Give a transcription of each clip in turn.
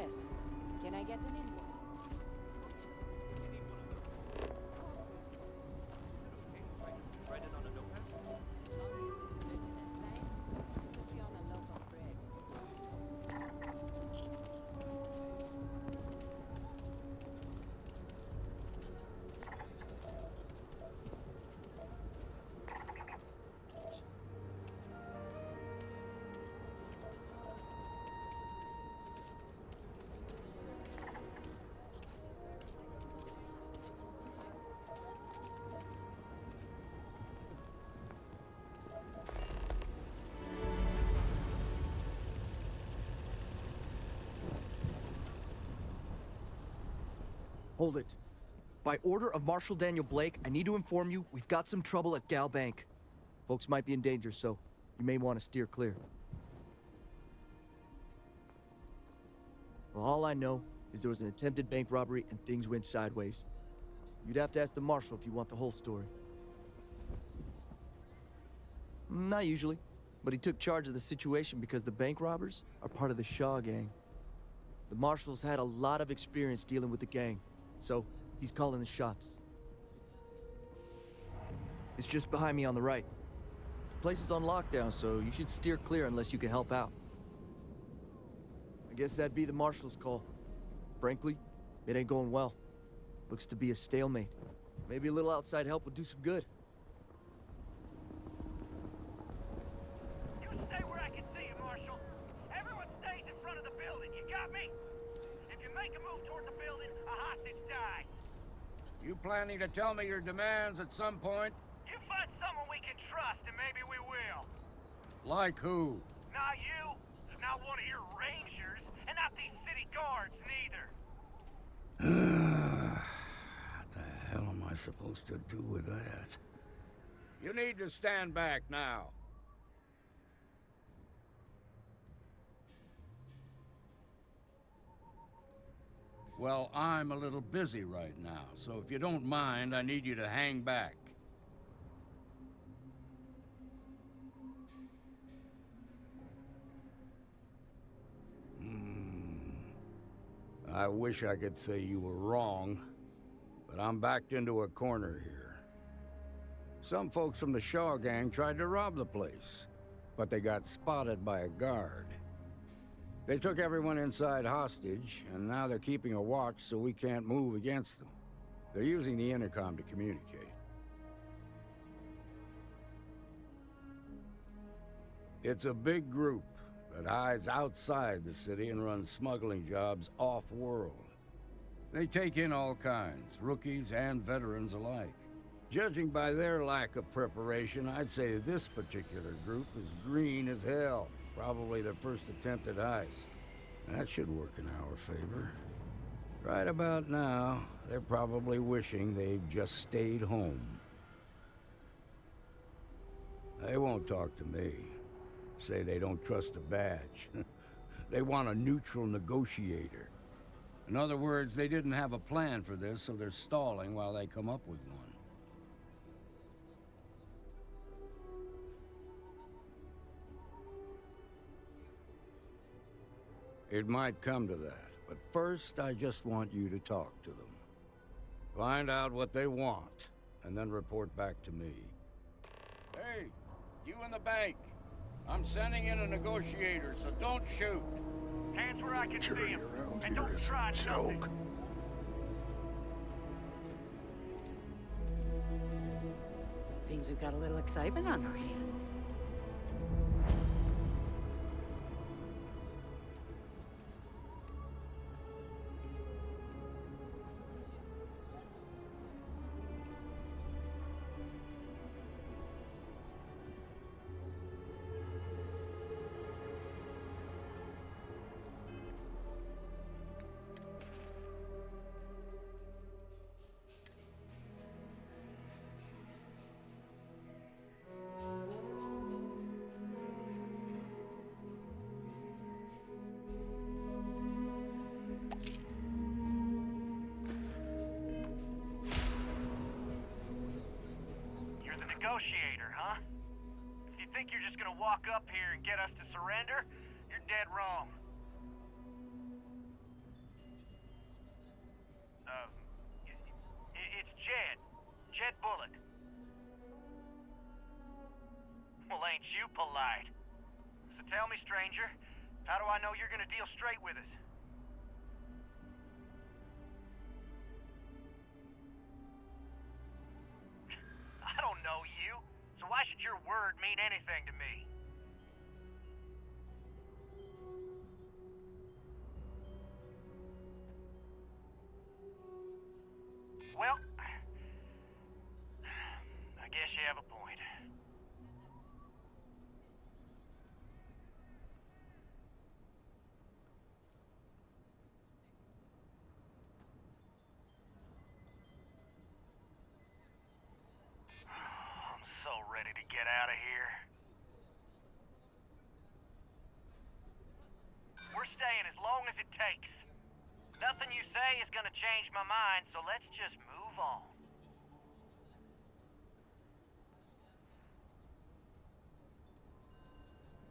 Yes. Can I get an invoice? Write it on a notepad? As long as it's written in plain, it could be on a local grid. Hold it. By order of Marshal Daniel Blake, I need to inform you we've got some trouble at Gal Bank. Folks might be in danger, so you may want to steer clear. Well, all I know is there was an attempted bank robbery and things went sideways. You'd have to ask the Marshal if you want the whole story. Not usually, but he took charge of the situation because the bank robbers are part of the Shaw gang. The Marshal's had a lot of experience dealing with the gang, so he's calling the shots. It's just behind me on the right. The place is on lockdown, so you should steer clear unless you can help out. I guess that'd be the Marshal's call. Frankly, it ain't going well. Looks to be a stalemate. Maybe a little outside help would do some good. You stay where I can see you, Marshal. Everyone stays in front of the building, you got me? If you make a move toward the building, a hostage dies. You planning to tell me your demands at some point? You find someone we can trust, and maybe we will. Like who? Not you, not one of your rangers, and not these city guards, neither. What the hell am I supposed to do with that? You need to stand back now. Well, I'm a little busy right now, so if you don't mind, I need you to hang back. I wish I could say you were wrong, but I'm backed into a corner here. Some folks from the Shaw gang tried to rob the place, but they got spotted by a guard. They took everyone inside hostage, and now they're keeping a watch so we can't move against them. They're using the intercom to communicate. It's a big group that hides outside the city and runs smuggling jobs off-world. They take in all kinds, rookies and veterans alike. Judging by their lack of preparation, I'd say this particular group is green as hell. Probably their first attempt at heist. That should work in our favor. Right about now, they're probably wishing they'd just stayed home. They won't talk to me. Say they don't trust the badge. They want a neutral negotiator. In other words, they didn't have a plan for this, so they're stalling while they come up with one. It might come to that, but first I just want you to talk to them. Find out what they want, and then report back to me. Hey, you in the bank. I'm sending in a negotiator, so don't shoot. Hands where I can see Security him, around and here don't is try a joke. nothing. Seems we've got a little excitement on our hands. Negotiator, huh? If you think you're just gonna walk up here and get us to surrender, you're dead wrong. Jed. Jed Bullock. Well, ain't you polite? So tell me, stranger, how do I know you're gonna deal straight with us? I don't know you, so why should your word mean anything to me? Well, I guess you have a point. I'm so ready to get out of here. We're staying as long as it takes. Nothing you say is gonna change my mind, so let's just move on.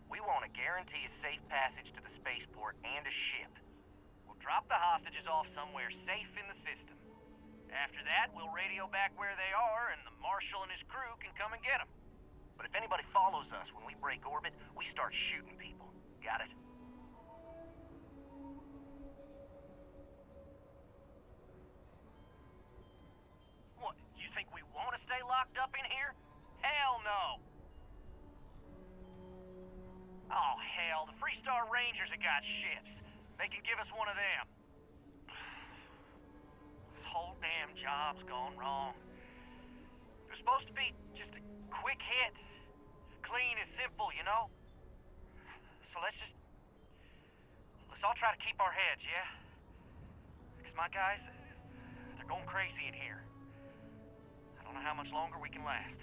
We want to guarantee a safe passage to the spaceport and a ship. We'll drop the hostages off somewhere safe in the system. After that, we'll radio back where they are, and the Marshal and his crew can come and get them. But if anybody follows us when we break orbit, we start shooting people. Got it? What, you think we want to stay locked up in here? Hell no! Oh, hell, the Freestar Rangers have got ships. They can give us one of them. This whole damn job's gone wrong. It was supposed to be just a quick hit. Clean and simple, you know? So let's all try to keep our heads, yeah? Because my guys, they're going crazy in here. I don't know how much longer we can last.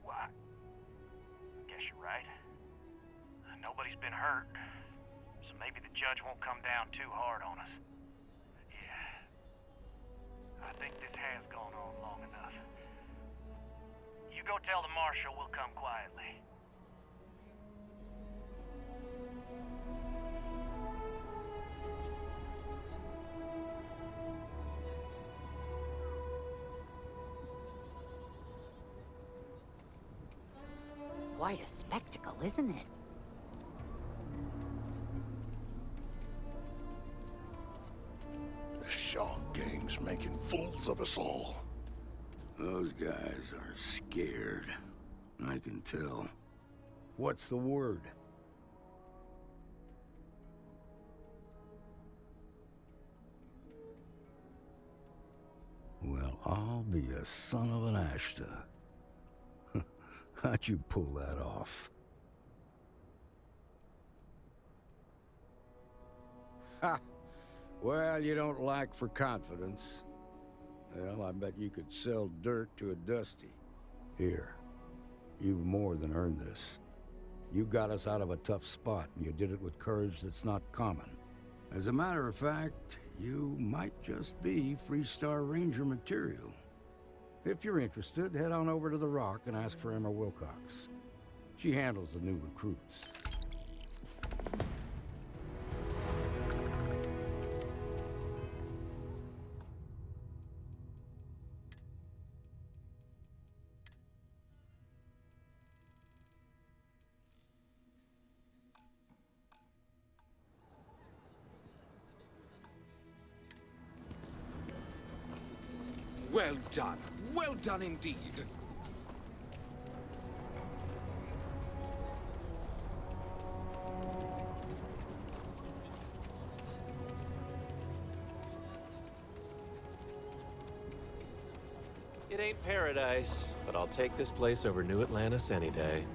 Why? Guess you're right. Nobody's been hurt, so maybe the judge won't come down too hard on us. Yeah. I think this has gone on long enough. You go tell the Marshal we'll come quietly. Quite a spectacle, isn't it? The Shark Gang's making fools of us all. Those guys are scared. I can tell. What's the word? Well, I'll be a son of an Ashta. How'd you pull that off? Ha! Well, you don't lack for confidence. Well, I bet you could sell dirt to a Dusty. Here, you've more than earned this. You got us out of a tough spot, and you did it with courage that's not common. As a matter of fact, you might just be Freestar Ranger material. If you're interested, head on over to the Rock and ask for Emma Wilcox. She handles the new recruits. Well done. Well done indeed. It ain't paradise, but I'll take this place over New Atlantis any day.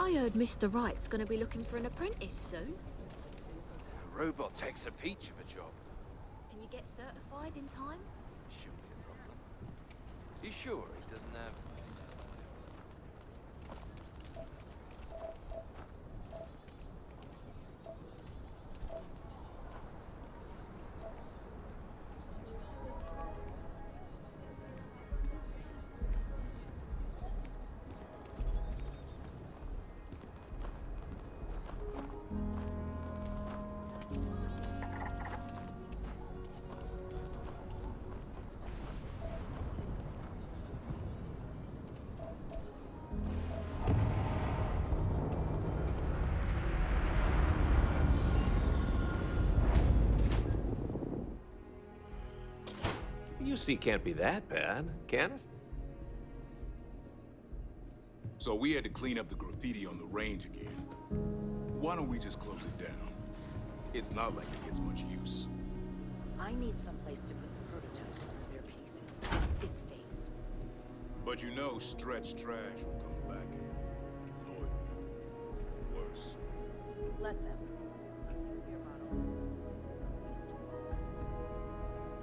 I heard Mr. Wright's gonna be looking for an apprentice soon. Robot takes a peach of a job. Can you get certified in time? Shouldn't be a problem. You sure he doesn't have... UC can't be that bad, can it? So we had to clean up the graffiti on the range again. Why don't we just close it down? It's not like it gets much use. I need someplace to put the prototypes of their pieces. It stays. But you know stretched trash will come back and Lord me. Worse. Let them.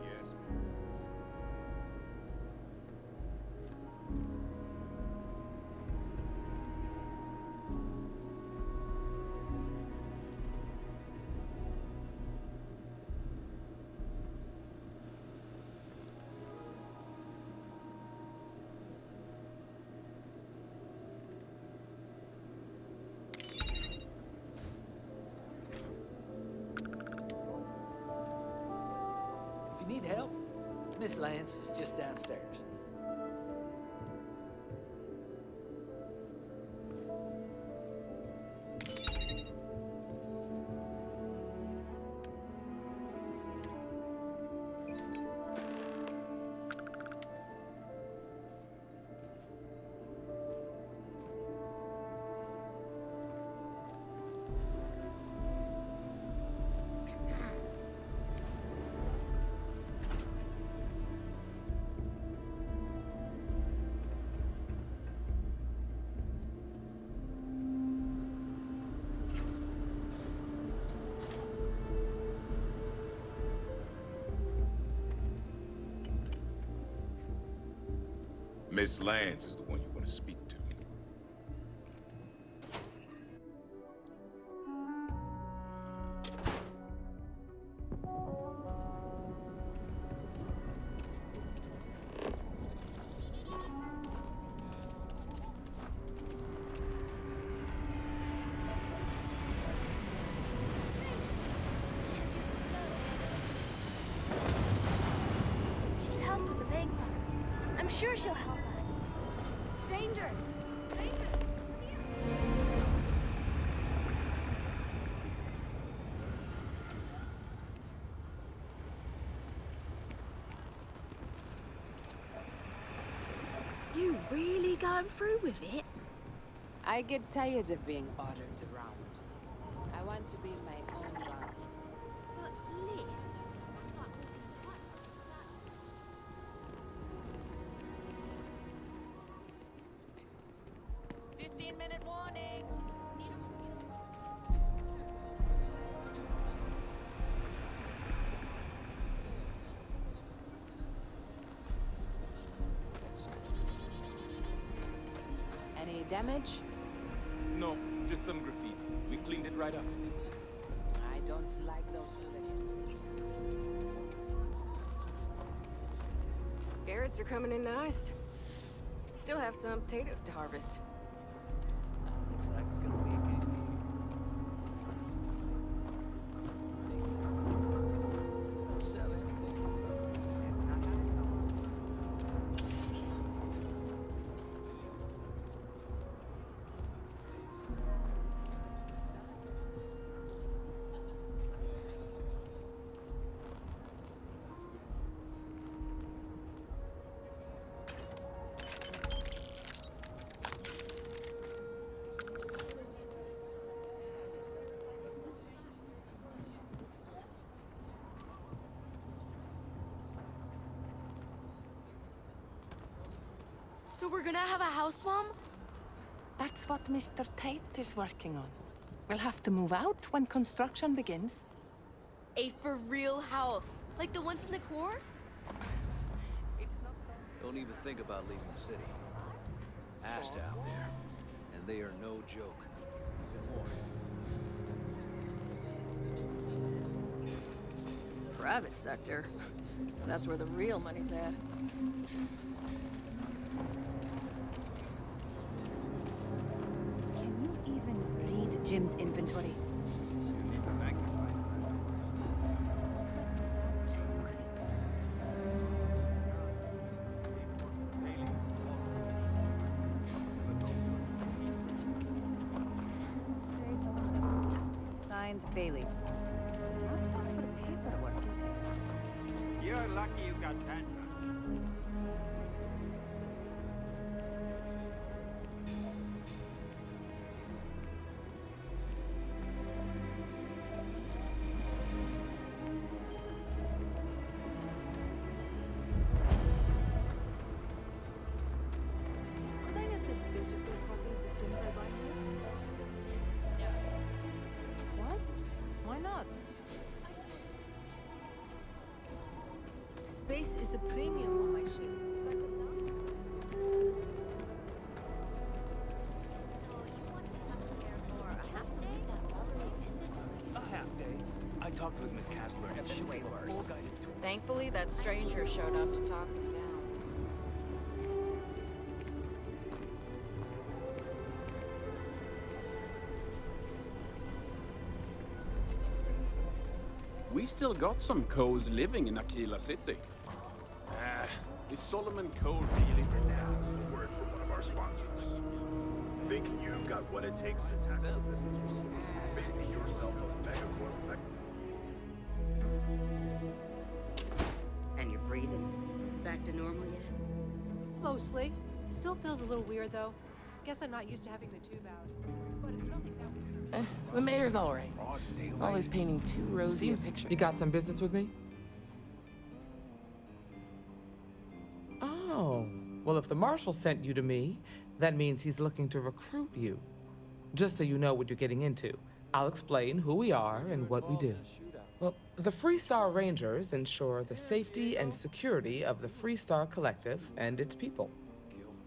Yes, Miss. If you need help, Miss Lance is just downstairs. Miss Lance is the one you want to speak to. She helped with the bank run. I'm sure she'll help us. Stranger! You really going through with it? I get tired of being ordered around. I want to be my own boss. But Liz... 15-minute warning! Any damage? No, just some graffiti. We cleaned it right up. I don't like those hooligans. Carrots are coming in nice. Still have some potatoes to harvest. Looks like it's gonna be a good year. Don't sell anything. So we're gonna have a house swarm? That's what Mr. Tate is working on. We'll have to move out when construction begins. A for real house? Like the ones in the core? Don't even think about leaving the city. Ash down there. And they are no joke. Even more. Private sector. That's where the real money's at. Can you even read Jim's inventory? Signed Bailey. Not one for the paperwork, is he? You're lucky you got tantrum. Space is a premium on my ship. A half day. I talked with Miss Kassler and she way gave a worse. full guided tour. Thankfully, that stranger showed up to talk me down. We still got some cows living in Aquila City. Is Solomon Coe really renowned? The word from one of our sponsors. Think you've got what it takes to tackle this? Fancy yourself a megacorp. And you're breathing? Back to normal yet? Mostly. Still feels a little weird, though. Guess I'm not used to having the tube out. But it's nothing that The mayor's all right. Always painting too rosy a picture. You got some business with me? Oh, well, if the marshal sent you to me, that means he's looking to recruit you. Just so you know what you're getting into, I'll explain who we are and what we do. Well, the Freestar Rangers ensure the safety and security of the Freestar Collective and its people.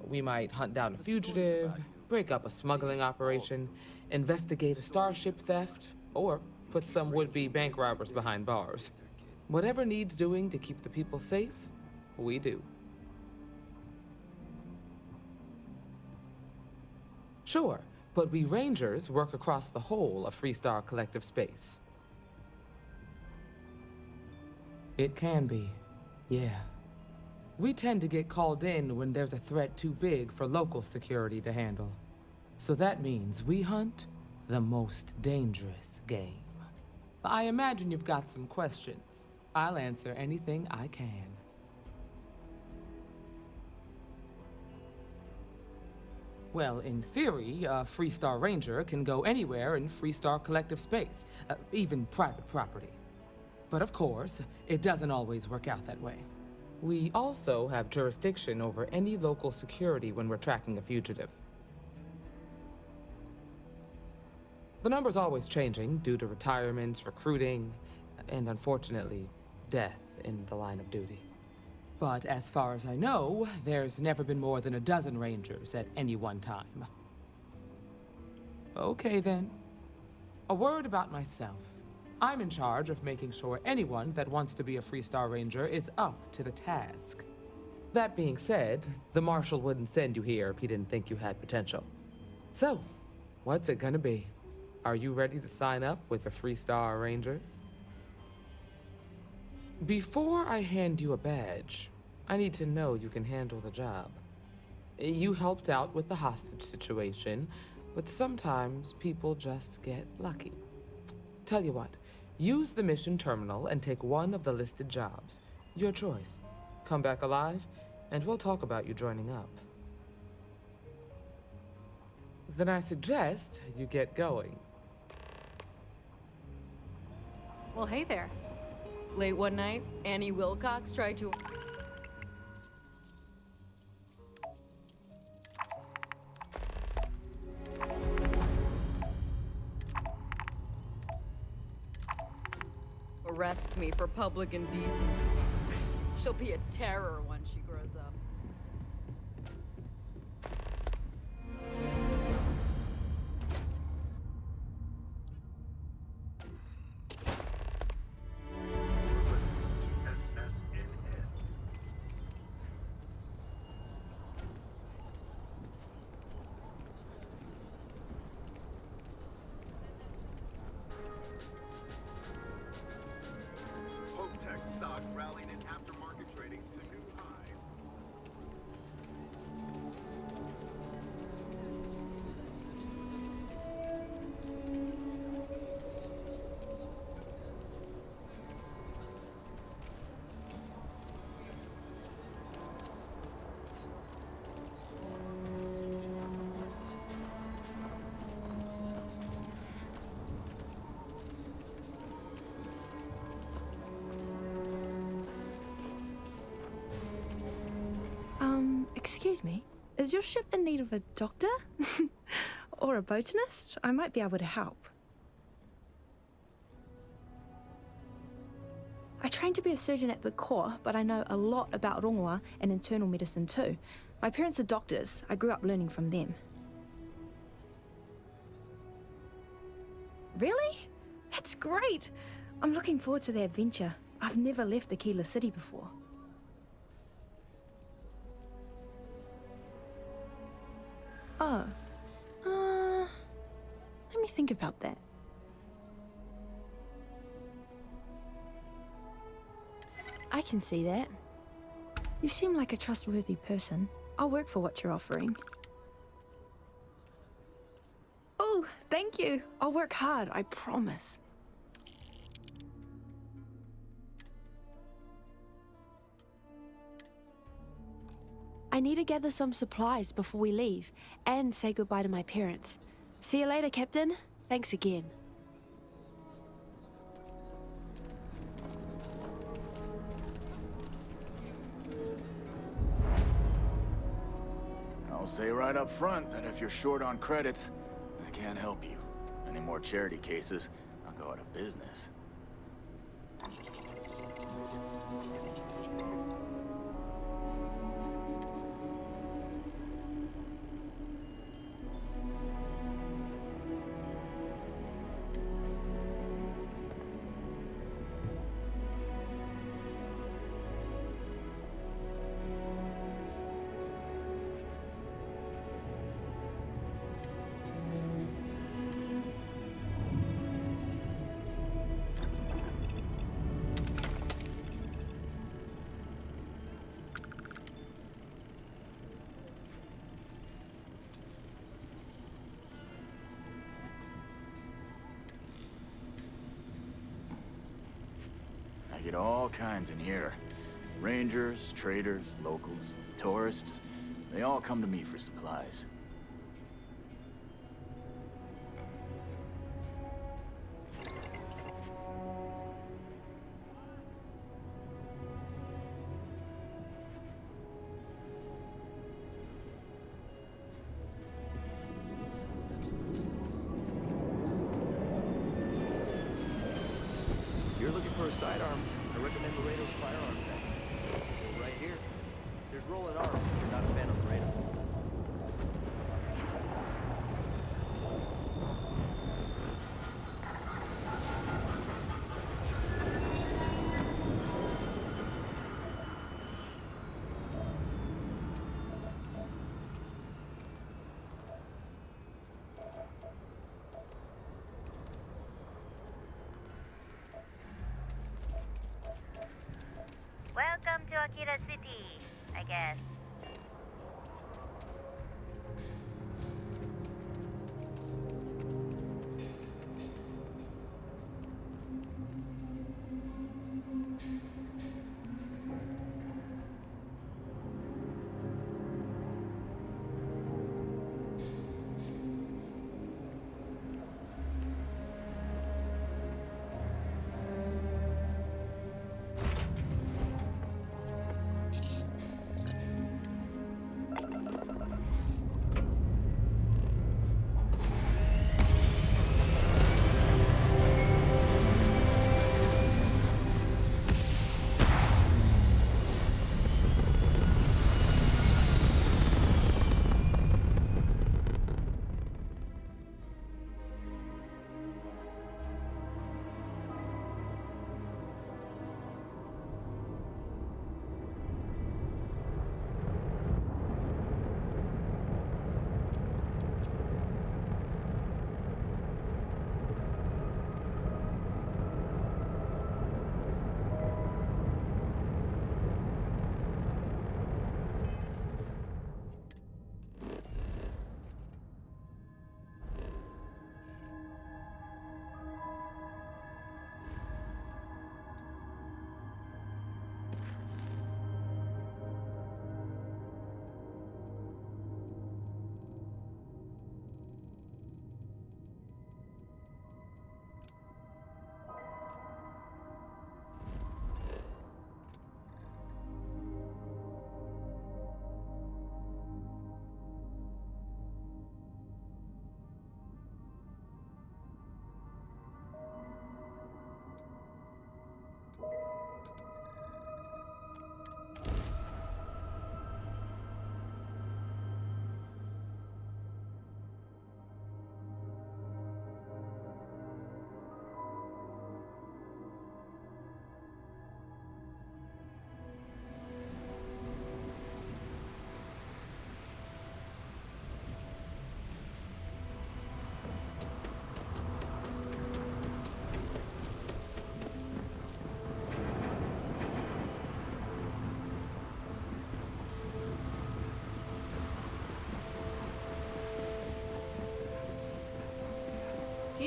We might hunt down a fugitive, break up a smuggling operation, investigate a starship theft, or put some would-be bank robbers behind bars. Whatever needs doing to keep the people safe, we do. Sure, but we Rangers work across the whole of Freestar Collective space. It can be, yeah. We tend to get called in when there's a threat too big for local security to handle. So that means we hunt the most dangerous game. I imagine you've got some questions. I'll answer anything I can. Well, in theory, a Freestar Ranger can go anywhere in Freestar Collective space, even private property. But of course, it doesn't always work out that way. We also have jurisdiction over any local security when we're tracking a fugitive. The number's always changing due to retirements, recruiting, and unfortunately, death in the line of duty. But as far as I know, there's never been more than a dozen Rangers at any one time. Okay then. A word about myself. I'm in charge of making sure anyone that wants to be a Freestar Ranger is up to the task. That being said, the Marshal wouldn't send you here if he didn't think you had potential. So, what's it gonna be? Are you ready to sign up with the Freestar Rangers? Before I hand you a badge, I need to know you can handle the job. You helped out with the hostage situation, but sometimes people just get lucky. Tell you what, use the mission terminal and take one of the listed jobs. Your choice. Come back alive, and we'll talk about you joining up. Then I suggest you get going. Well, hey there. Late one night, Annie Wilcox tried to... arrest me for public indecency. She'll be a terror when she grows up. Stock rallied in aftermarket trading to new highs. Excuse me, is your ship in need of a doctor? Or a botanist? I might be able to help. I I trained to be a surgeon at the Corps, but I know a lot about rongoa and internal medicine too. My parents are doctors. I grew up learning from them. Really? That's great! I'm looking forward to the adventure. I've never left Aquila City before. Oh. Let me think about that. I can see that. You seem like a trustworthy person. I'll work for what you're offering. Oh, thank you. I'll work hard, I promise. I need to gather some supplies before we leave, and say goodbye to my parents. See you later, Captain. Thanks again. I'll say right up front that if you're short on credits, I can't help you. Any more charity cases, I'll go out of business. I get all kinds in here. Rangers, traders, locals, tourists. They all come to me for supplies. If you're looking for a sidearm, I recommend Laredo's firearm tech. Right here. There's rolling arms if you're not a fan of Laredo. Welcome to Akira City, I guess.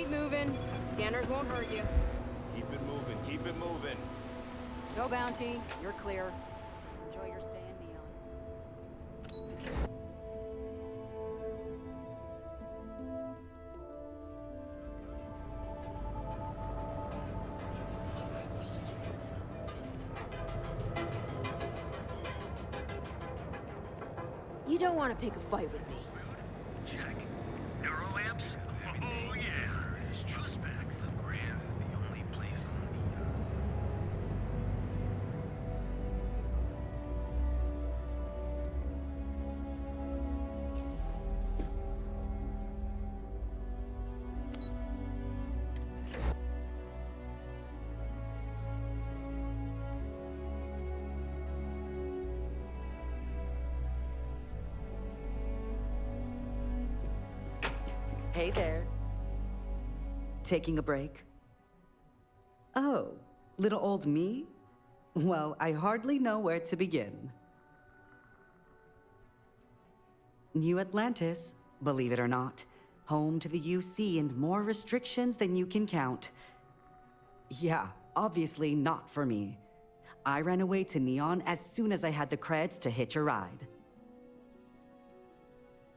Keep moving. Scanners won't hurt you. Keep it moving, keep it moving. Go, Bounty. You're clear. Enjoy your stay in Neon. You don't want to pick a fight with me. Check. Neuroamps? Oh yeah. Trustbacks, the Grand, the only place on Hey there. Taking a break? Oh, little old me? Well, I hardly know where to begin. New Atlantis, believe it or not, home to the UC and more restrictions than you can count. Yeah, obviously not for me. I ran away to Neon as soon as I had the creds to hitch a ride.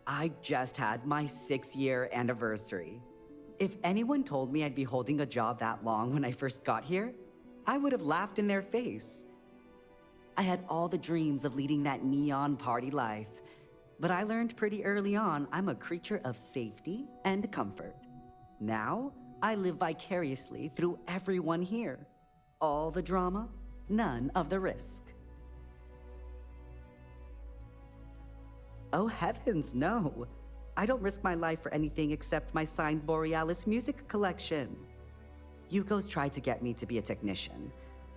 I just had my 6-year anniversary. If anyone told me I'd be holding a job that long when I first got here, I would have laughed in their face. I had all the dreams of leading that Neon party life, but I learned pretty early on I'm a creature of safety and comfort. Now, I live vicariously through everyone here. All the drama, none of the risk. Oh heavens, no. I don't risk my life for anything except my signed Borealis music collection. Yuko's tried to get me to be a technician,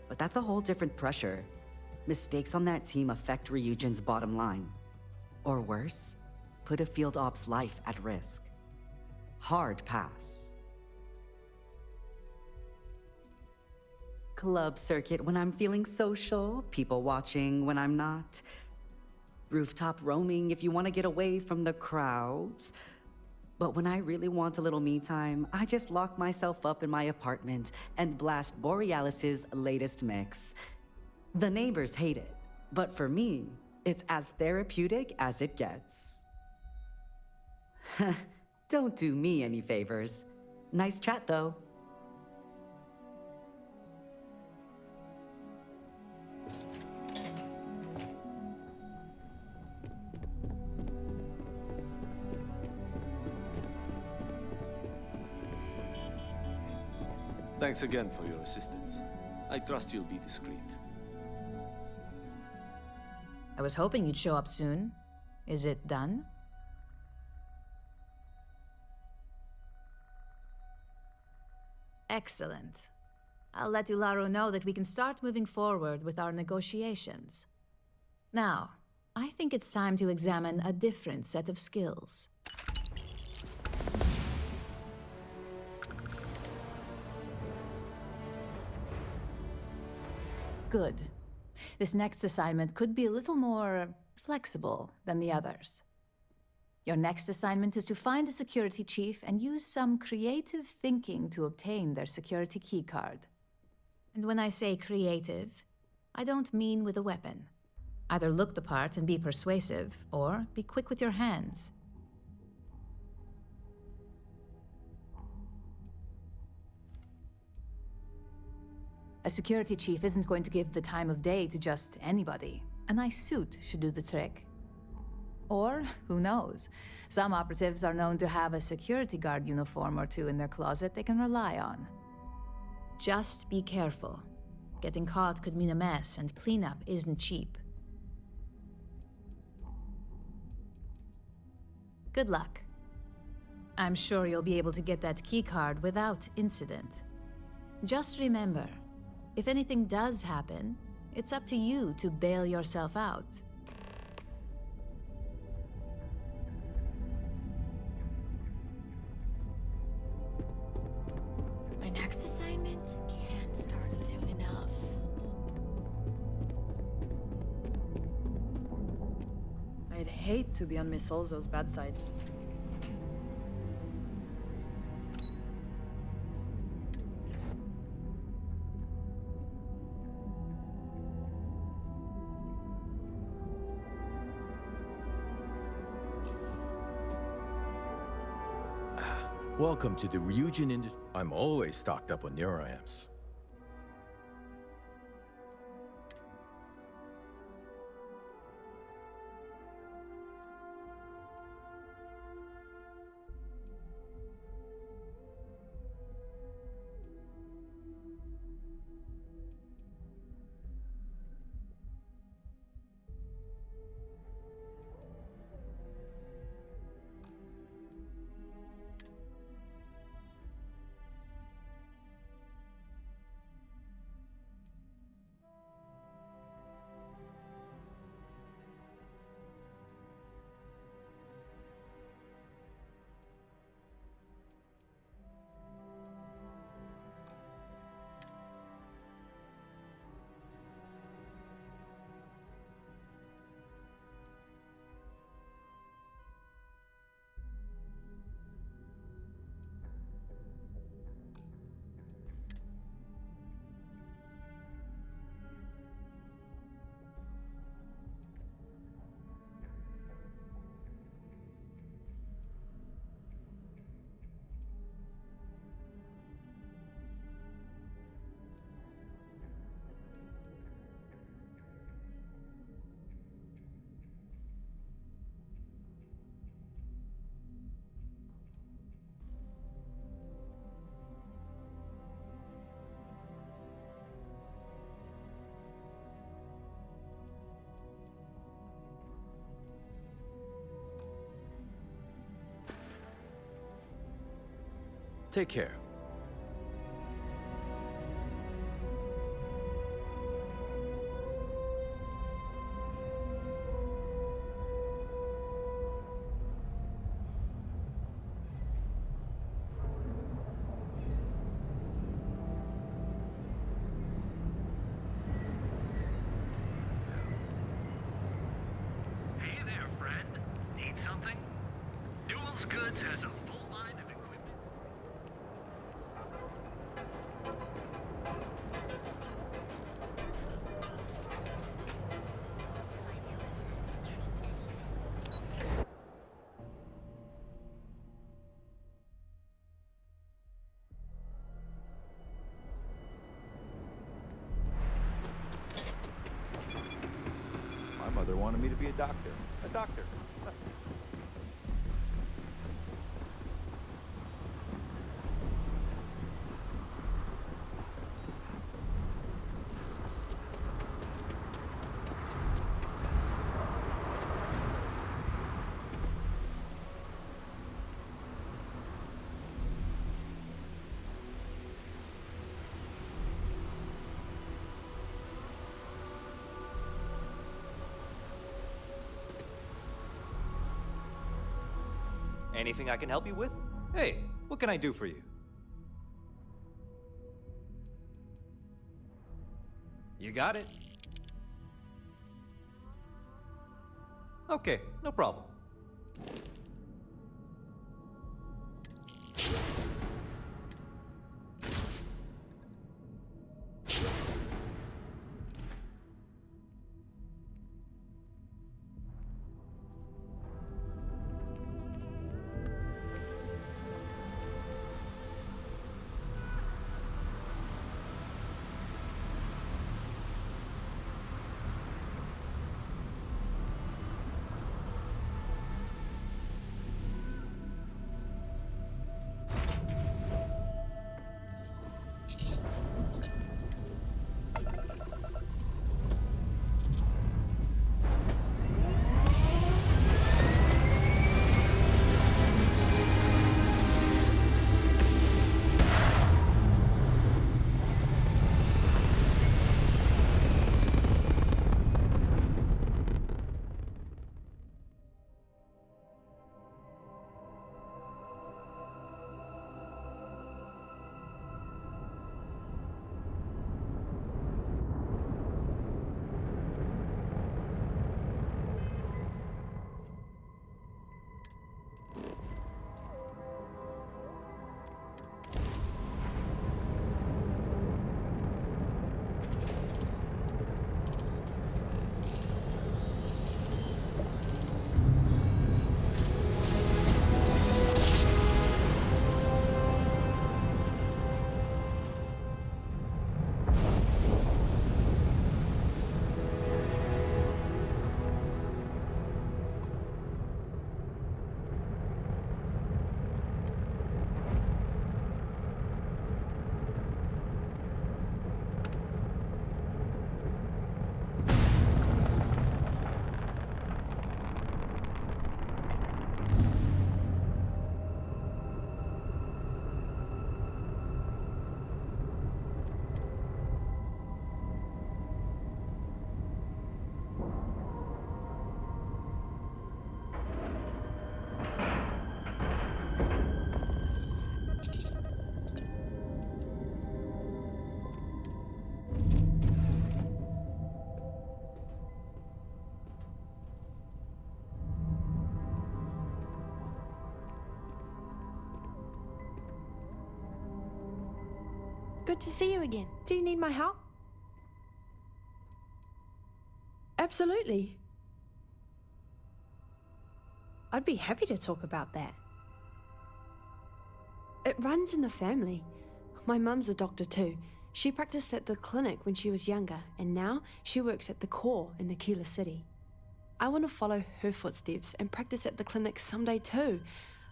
but that's a whole different pressure. Mistakes on that team affect Ryujin's bottom line. Or worse, put a field op's life at risk. Hard pass. Club circuit when I'm feeling social, people watching when I'm not. Rooftop roaming if you want to get away from the crowds. But when I really want a little me time, I just lock myself up in my apartment and blast Borealis's latest mix. The neighbors hate it, but for me, it's as therapeutic as it gets. Don't do me any favors. Nice chat, though. Thanks again for your assistance. I trust you'll be discreet. I was hoping you'd show up soon. Is it done? Excellent. I'll let Ularo know that we can start moving forward with our negotiations. Now, I think it's time to examine a different set of skills. Good. This next assignment could be a little more flexible than the others. Your next assignment is to find a security chief and use some creative thinking to obtain their security keycard. And when I say creative, I don't mean with a weapon. Either look the part and be persuasive, or be quick with your hands. A security chief isn't going to give the time of day to just anybody. A nice suit should do the trick. Or, who knows, some operatives are known to have a security guard uniform or two in their closet they can rely on. Just be careful. Getting caught could mean a mess, and cleanup isn't cheap. Good luck. I'm sure you'll be able to get that keycard without incident. Just remember, if anything does happen, it's up to you to bail yourself out. My next assignment can't start soon enough. I'd hate to be on Miss Olzo's bad side. Welcome to the Ryujin industry. I'm always stocked up on neuroamps. Take care. Hey there, friend. Need something? Newell's Goods has a full line of equipment. My mother wanted me to be a doctor. A doctor. Anything I can help you with? Hey, what can I do for you? You got it. Okay, no problem. Good to see you again. Do you need my help? Absolutely. I'd be happy to talk about that. It runs in the family. My mum's a doctor too. She practiced at the clinic when she was younger, and now she works at the core in Aquila City. I want to follow her footsteps and practice at the clinic someday too,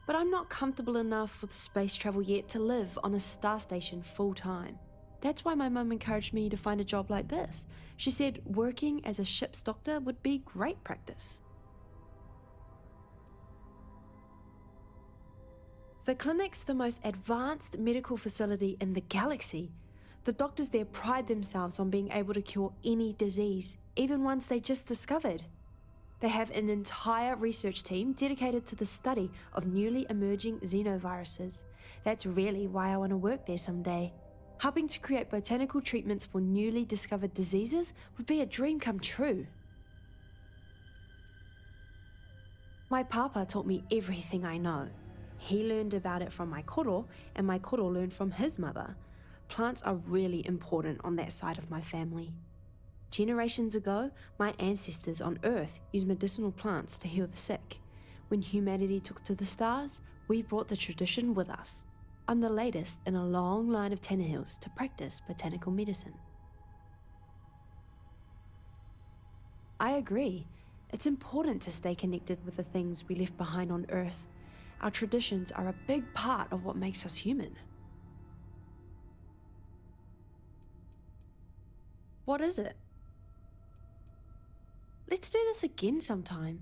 but I'm not comfortable enough with space travel yet to live on a star station full time. That's why my mum encouraged me to find a job like this. She said working as a ship's doctor would be great practice. The clinic's the most advanced medical facility in the galaxy. The doctors there pride themselves on being able to cure any disease, even ones they just discovered. They have an entire research team dedicated to the study of newly emerging xenoviruses. That's really why I want to work there someday. Helping to create botanical treatments for newly discovered diseases would be a dream come true. My papa taught me everything I know. He learned about it from my koro, and my koro learned from his mother. Plants are really important on that side of my family. Generations ago, my ancestors on Earth used medicinal plants to heal the sick. When humanity took to the stars, we brought the tradition with us. I'm the latest in a long line of Tannehills to practice botanical medicine. I agree. It's important to stay connected with the things we left behind on Earth. Our traditions are a big part of what makes us human. What is it? Let's do this again sometime.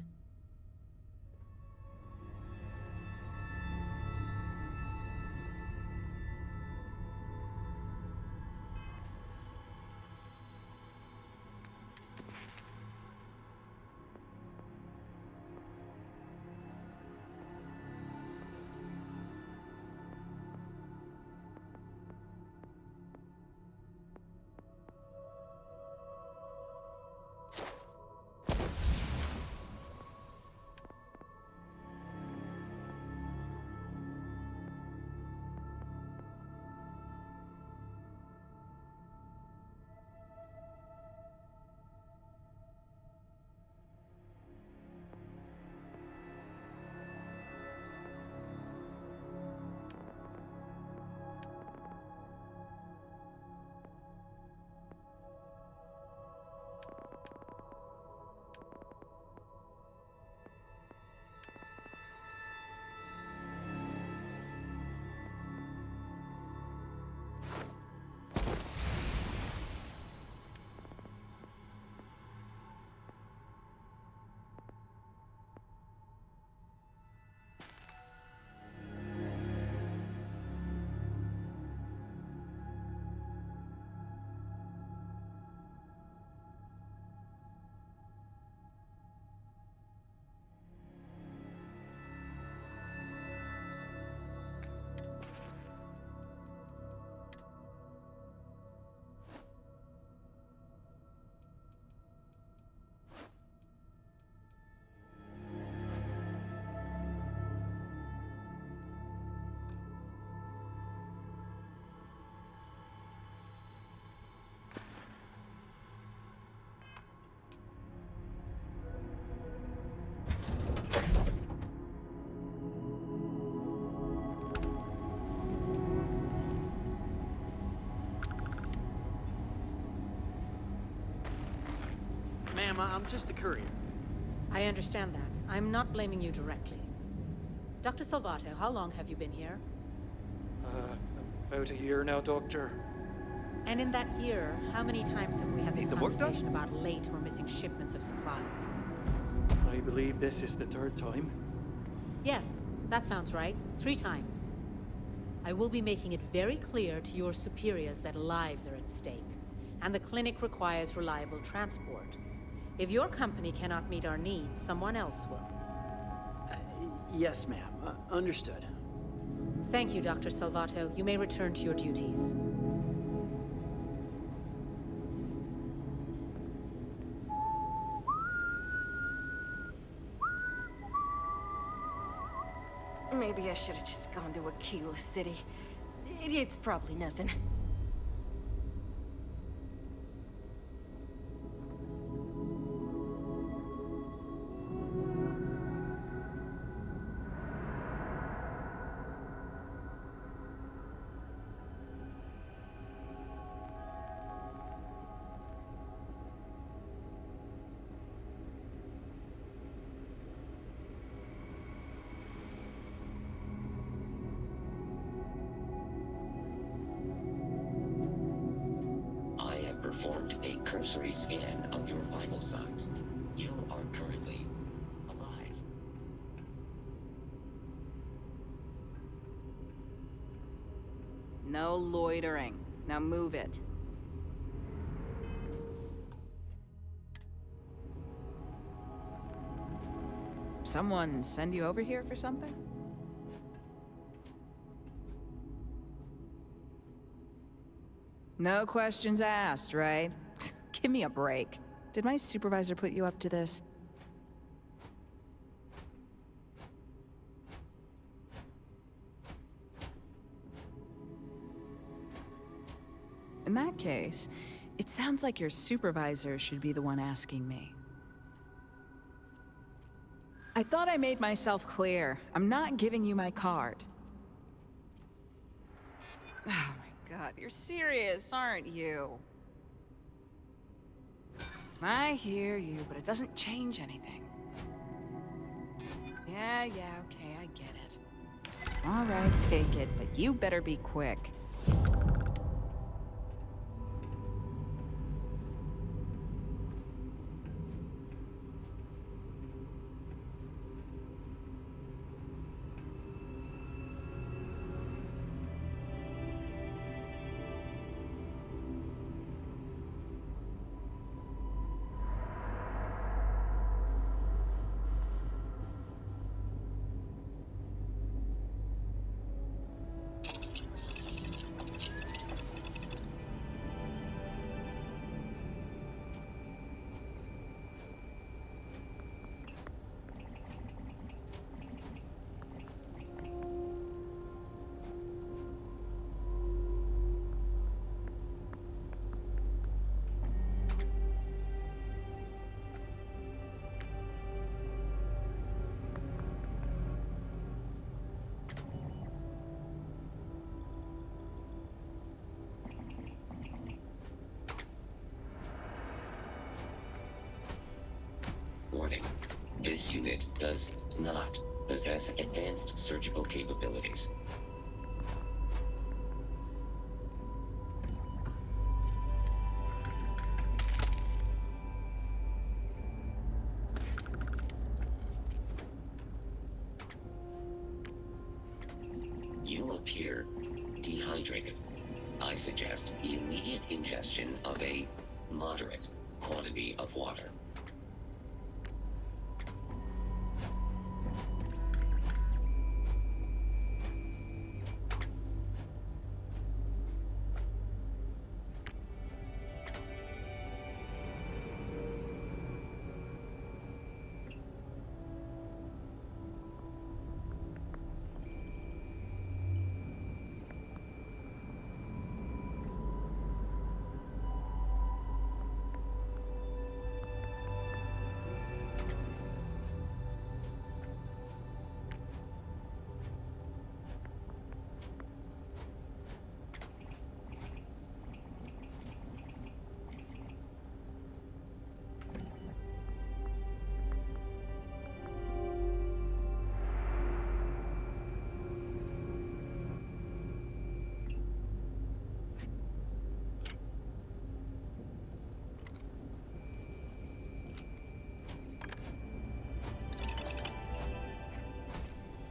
Ma'am, I'm just the courier. I understand that. I'm not blaming you directly. Dr. Salvato, how long have you been here? About a year now, Doctor. And in that year, how many times have we had this conversation about late or missing shipments of supplies? I believe this is the third time. Yes, that sounds right. 3 times. I will be making it very clear to your superiors that lives are at stake, and the clinic requires reliable transport. If your company cannot meet our needs, someone else will. Yes, ma'am. Understood. Thank you, Dr. Salvato. You may return to your duties. Maybe I should have just gone to Aquila City. It's probably nothing. cursory scan of your vital signs. You are currently alive. No loitering. Now move it. Someone send you over here for something? No questions asked, right? Give me a break. Did my supervisor put you up to this? In that case, it sounds like your supervisor should be the one asking me. I thought I made myself clear. I'm not giving you my card. Oh my god, you're serious, aren't you? I hear you, but it doesn't change anything. Yeah, okay, I get it. All right, take it, but you better be quick. Warning. This unit does not possess advanced surgical capabilities. You appear dehydrated. I suggest the immediate ingestion of a moderate quantity of water.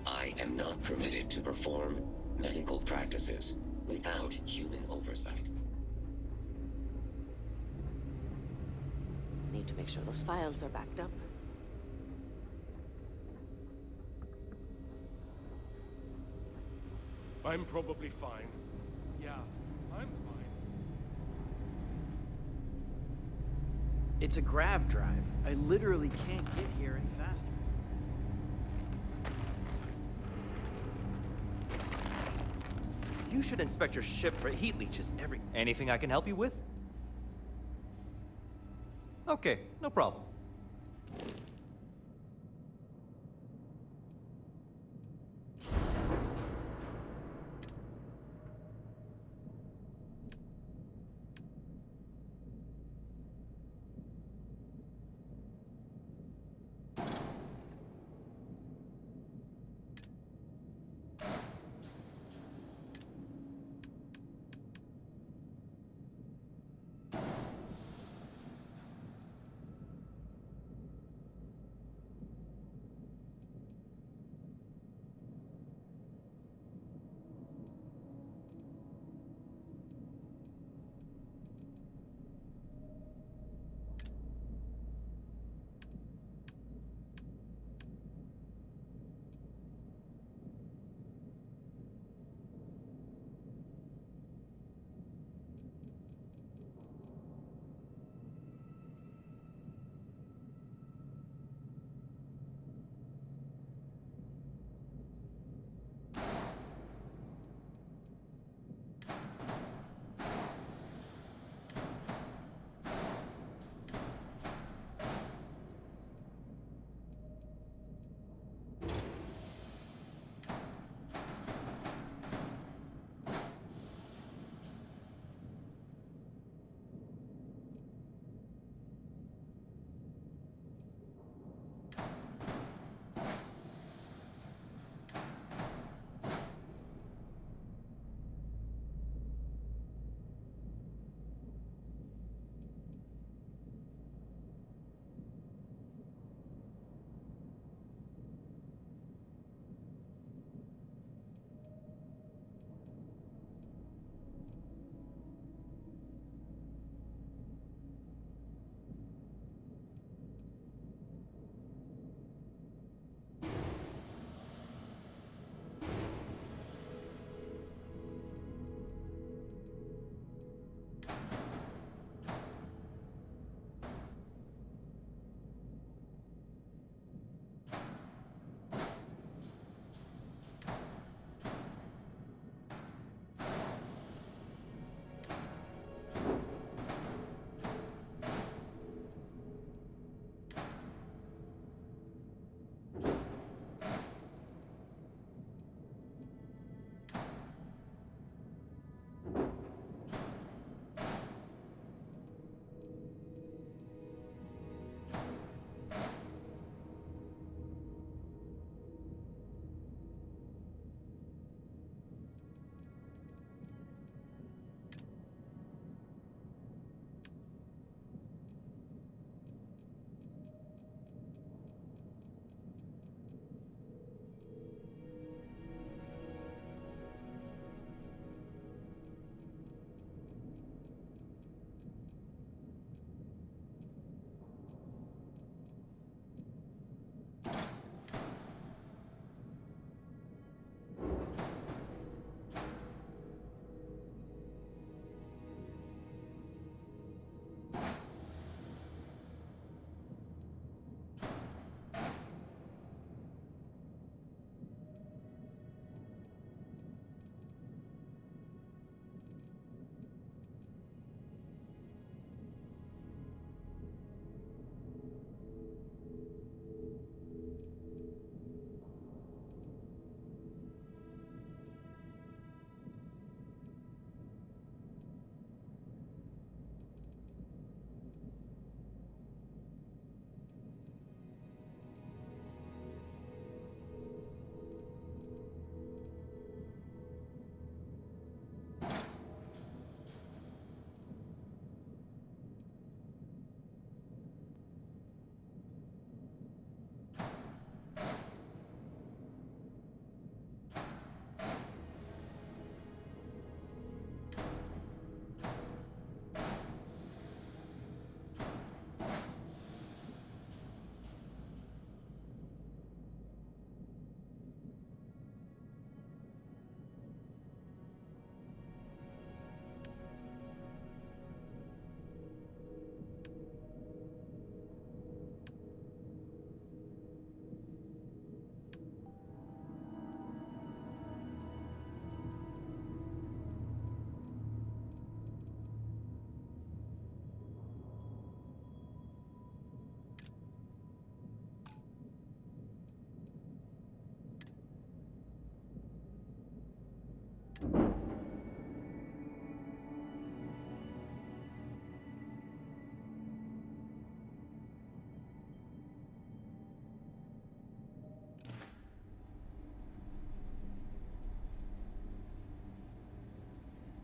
I am not permitted to perform medical practices without human oversight. Need to make sure those files are backed up. I'm probably fine. Yeah, I'm fine. It's a grav drive. I literally can't get here any faster. You should inspect your ship for heat leeches every... Anything I can help you with? Okay, no problem.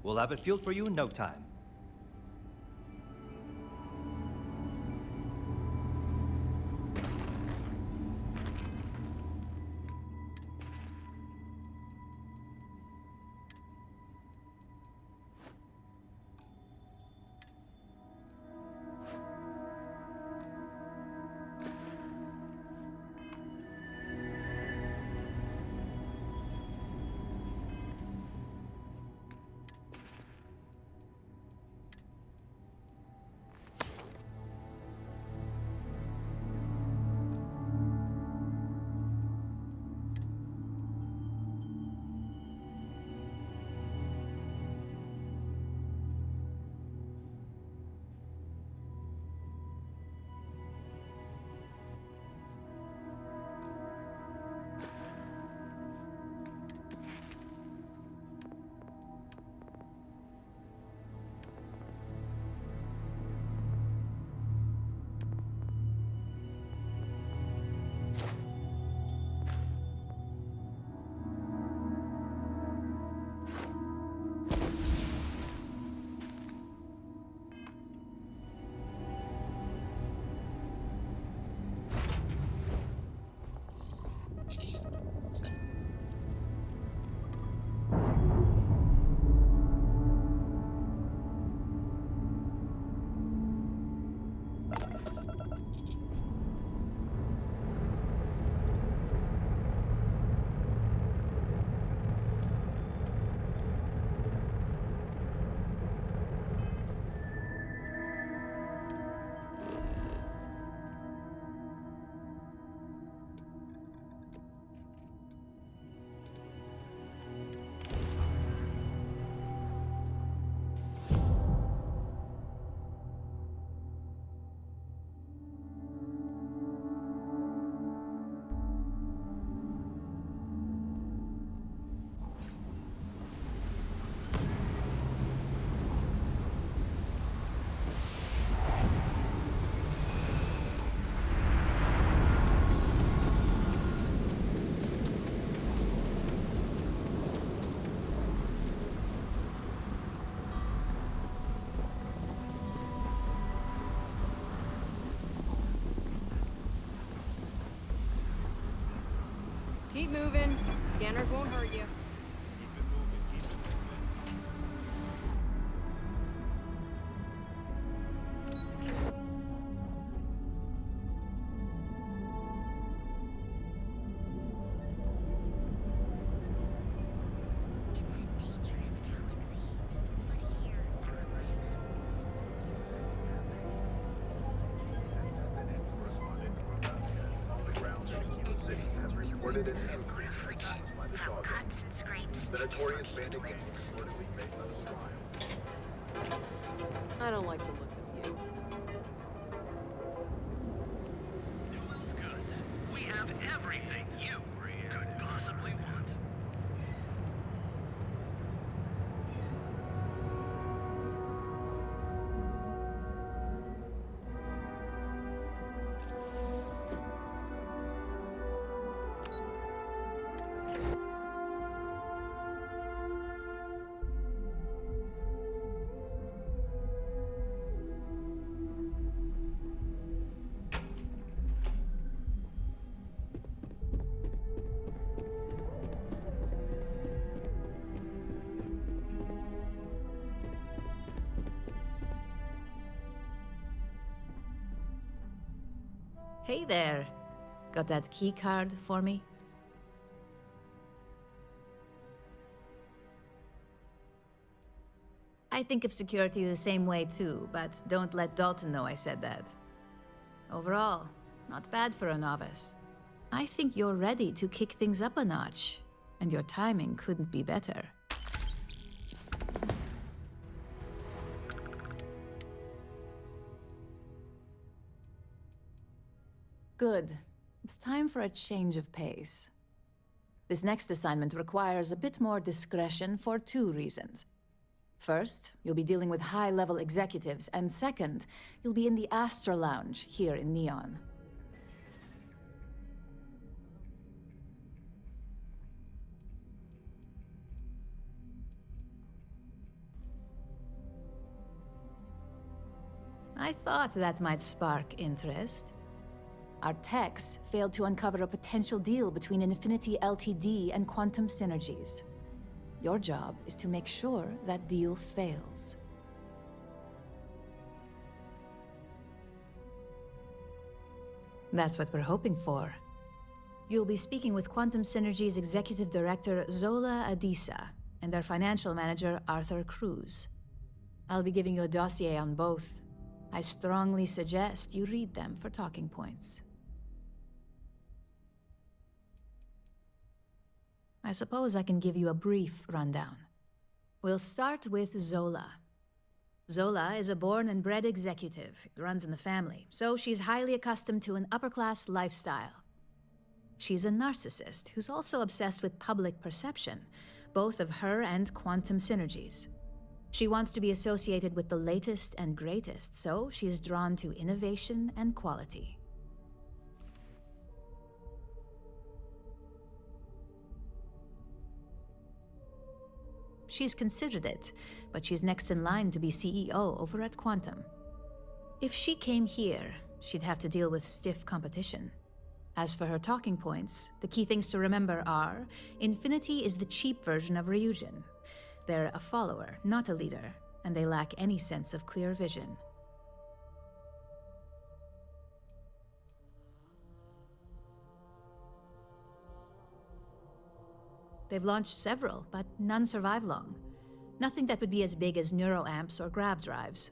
We'll have it fueled for you in no time. Keep moving. Scanners won't hurt you. Reported an increase in attacks by the Doggo. The notorious bandit gang reportedly made little trial. I don't like the look of you. Newell's Goods. We have everything you could possibly want. Hey there. Got that key card for me? I think of security the same way too, but don't let Dalton know I said that. Overall, not bad for a novice. I think you're ready to kick things up a notch, and your timing couldn't be better. Good. It's time for a change of pace. This next assignment requires a bit more discretion for two reasons. First, you'll be dealing with high-level executives, and second, you'll be in the Astra Lounge here in Neon. I thought that might spark interest. Our techs failed to uncover a potential deal between Infinity Ltd and Quantum Synergies. Your job is to make sure that deal fails. That's what we're hoping for. You'll be speaking with Quantum Synergy's Executive Director, Zola Adisa, and their Financial Manager, Arthur Cruz. I'll be giving you a dossier on both. I strongly suggest you read them for talking points. I suppose I can give you a brief rundown. We'll start with Zola. Zola is a born and bred executive. It runs in the family, so she's highly accustomed to an upper-class lifestyle. She's a narcissist who's also obsessed with public perception, both of her and Quantum Synergies. She wants to be associated with the latest and greatest, so she's drawn to innovation and quality. She's considered it, but she's next in line to be CEO over at Quantum. If she came here, she'd have to deal with stiff competition. As for her talking points, the key things to remember are, Infinity is the cheap version of Ryujin. They're a follower, not a leader, and they lack any sense of clear vision. They've launched several, but none survive long. Nothing that would be as big as neuroamps or grav drives.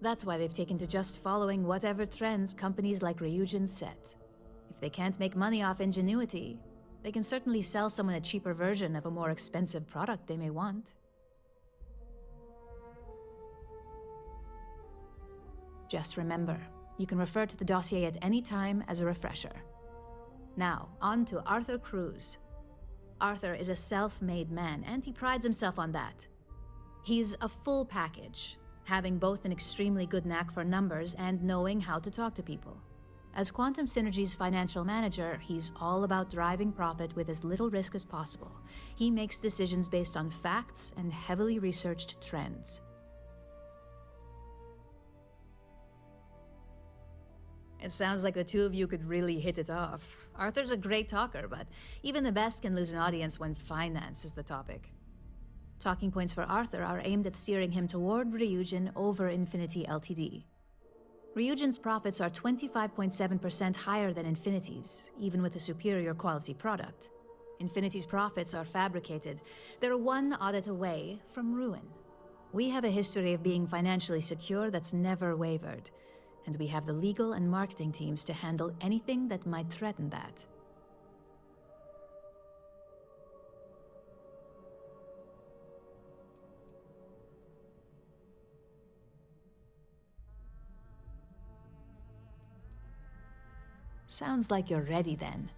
That's why they've taken to just following whatever trends companies like Ryujin set. If they can't make money off ingenuity, they can certainly sell someone a cheaper version of a more expensive product they may want. Just remember, you can refer to the dossier at any time as a refresher. Now, on to Arthur Cruz. Arthur is a self-made man, and he prides himself on that. He's a full package, having both an extremely good knack for numbers and knowing how to talk to people. As Quantum Synergy's financial manager, he's all about driving profit with as little risk as possible. He makes decisions based on facts and heavily researched trends. It sounds like the two of you could really hit it off. Arthur's a great talker, but even the best can lose an audience when finance is the topic. Talking points for Arthur are aimed at steering him toward Ryujin over Infinity Ltd. Ryujin's profits are 25.7% higher than Infinity's, even with a superior quality product. Infinity's profits are fabricated. They're one audit away from ruin. We have a history of being financially secure that's never wavered, and we have the legal and marketing teams to handle anything that might threaten that. Sounds like you're ready then.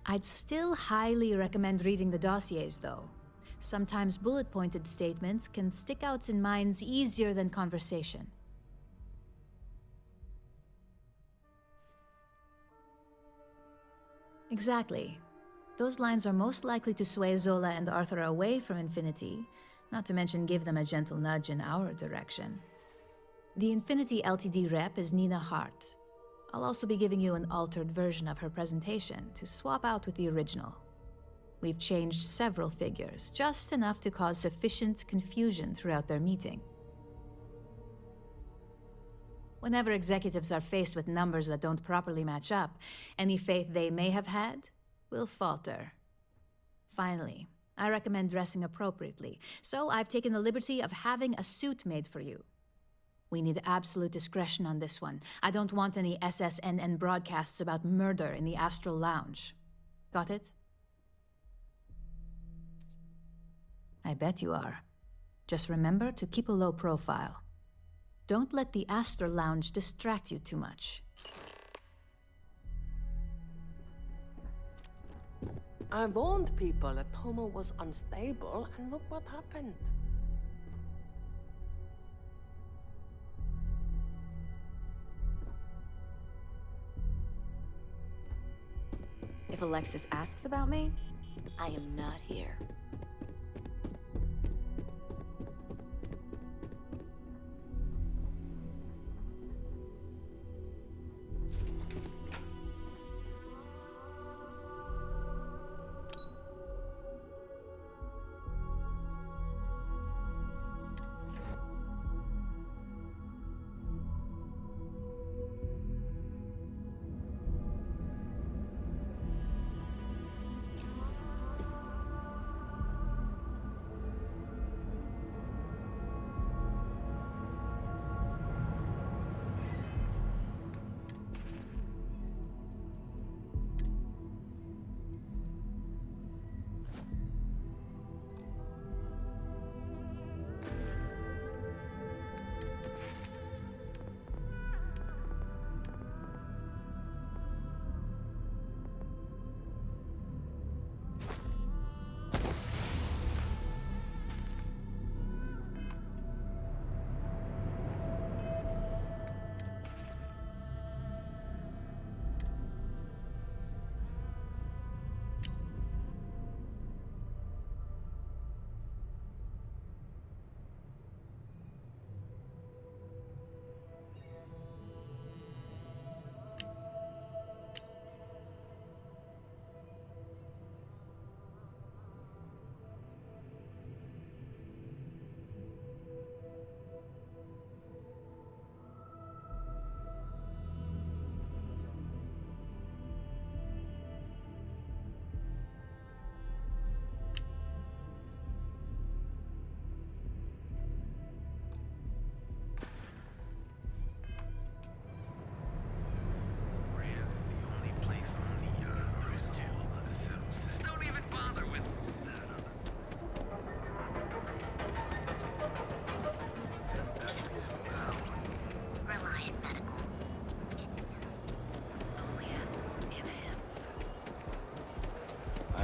I'd still highly recommend reading the dossiers, though. Sometimes bullet-pointed statements can stick out in minds easier than conversation. Exactly. Those lines are most likely to sway Zola and Arthur away from Infinity, not to mention give them a gentle nudge in our direction. The Infinity Ltd rep is Nina Hart. I'll also be giving you an altered version of her presentation to swap out with the original. We've changed several figures, just enough to cause sufficient confusion throughout their meeting. Whenever executives are faced with numbers that don't properly match up, any faith they may have had will falter. Finally, I recommend dressing appropriately, so I've taken the liberty of having a suit made for you. We need absolute discretion on this one. I don't want any SSNN broadcasts about murder in the Astral Lounge. Got it? I bet you are. Just remember to keep a low profile. Don't let the Astral Lounge distract you too much. I warned people that Tomo was unstable, and look what happened. If Alexis asks about me, I am not here.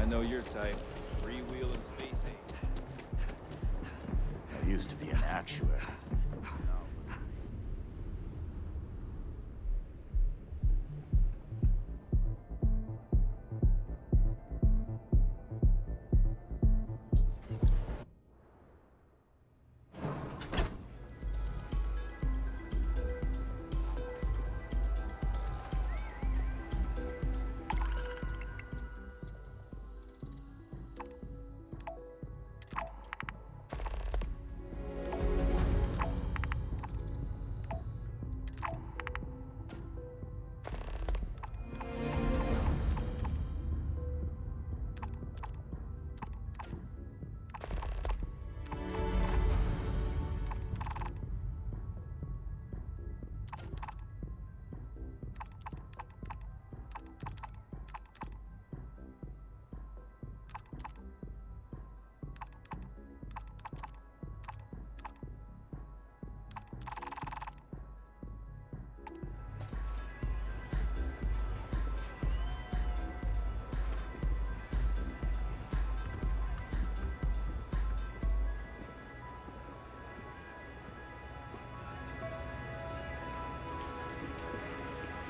know your type. Freewheeling space age. I used to be an actuary.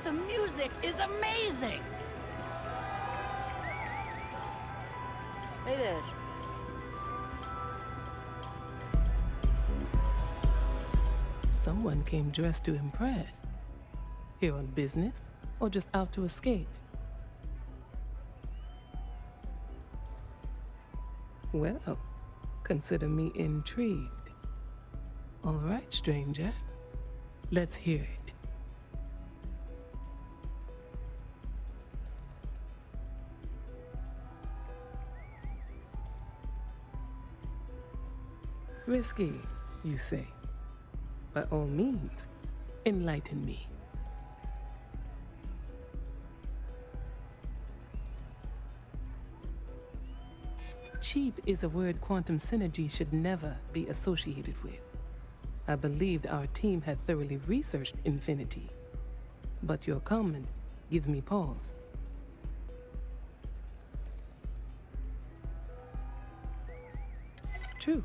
The music is amazing! Hey there. Someone came dressed to impress. Here on business, or just out to escape? Well, consider me intrigued. All right, stranger. Let's hear it. Risky, you say? By all means, enlighten me. Cheap is a word quantum synergy should never be associated with. I believed our team had thoroughly researched Infinity, but your comment gives me pause. True.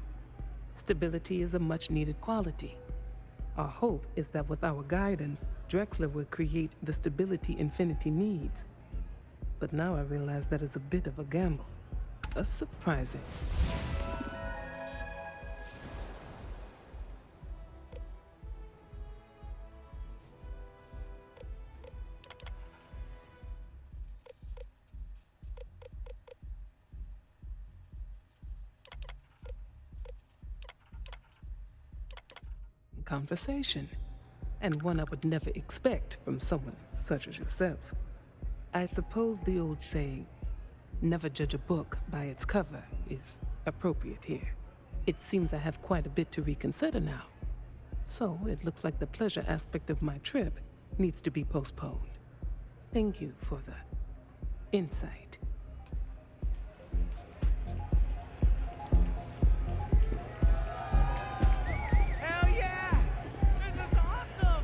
Stability is a much-needed quality. Our hope is that with our guidance, Drexler will create the stability Infinity needs. But now I realize that is a bit of a gamble. Surprising. Conversation, and one I would never expect from someone such as yourself. I suppose the old saying, never judge a book by its cover, is appropriate here. It seems I have quite a bit to reconsider now. So it looks like the pleasure aspect of my trip needs to be postponed. Thank you for the insight. Hell yeah! This is awesome!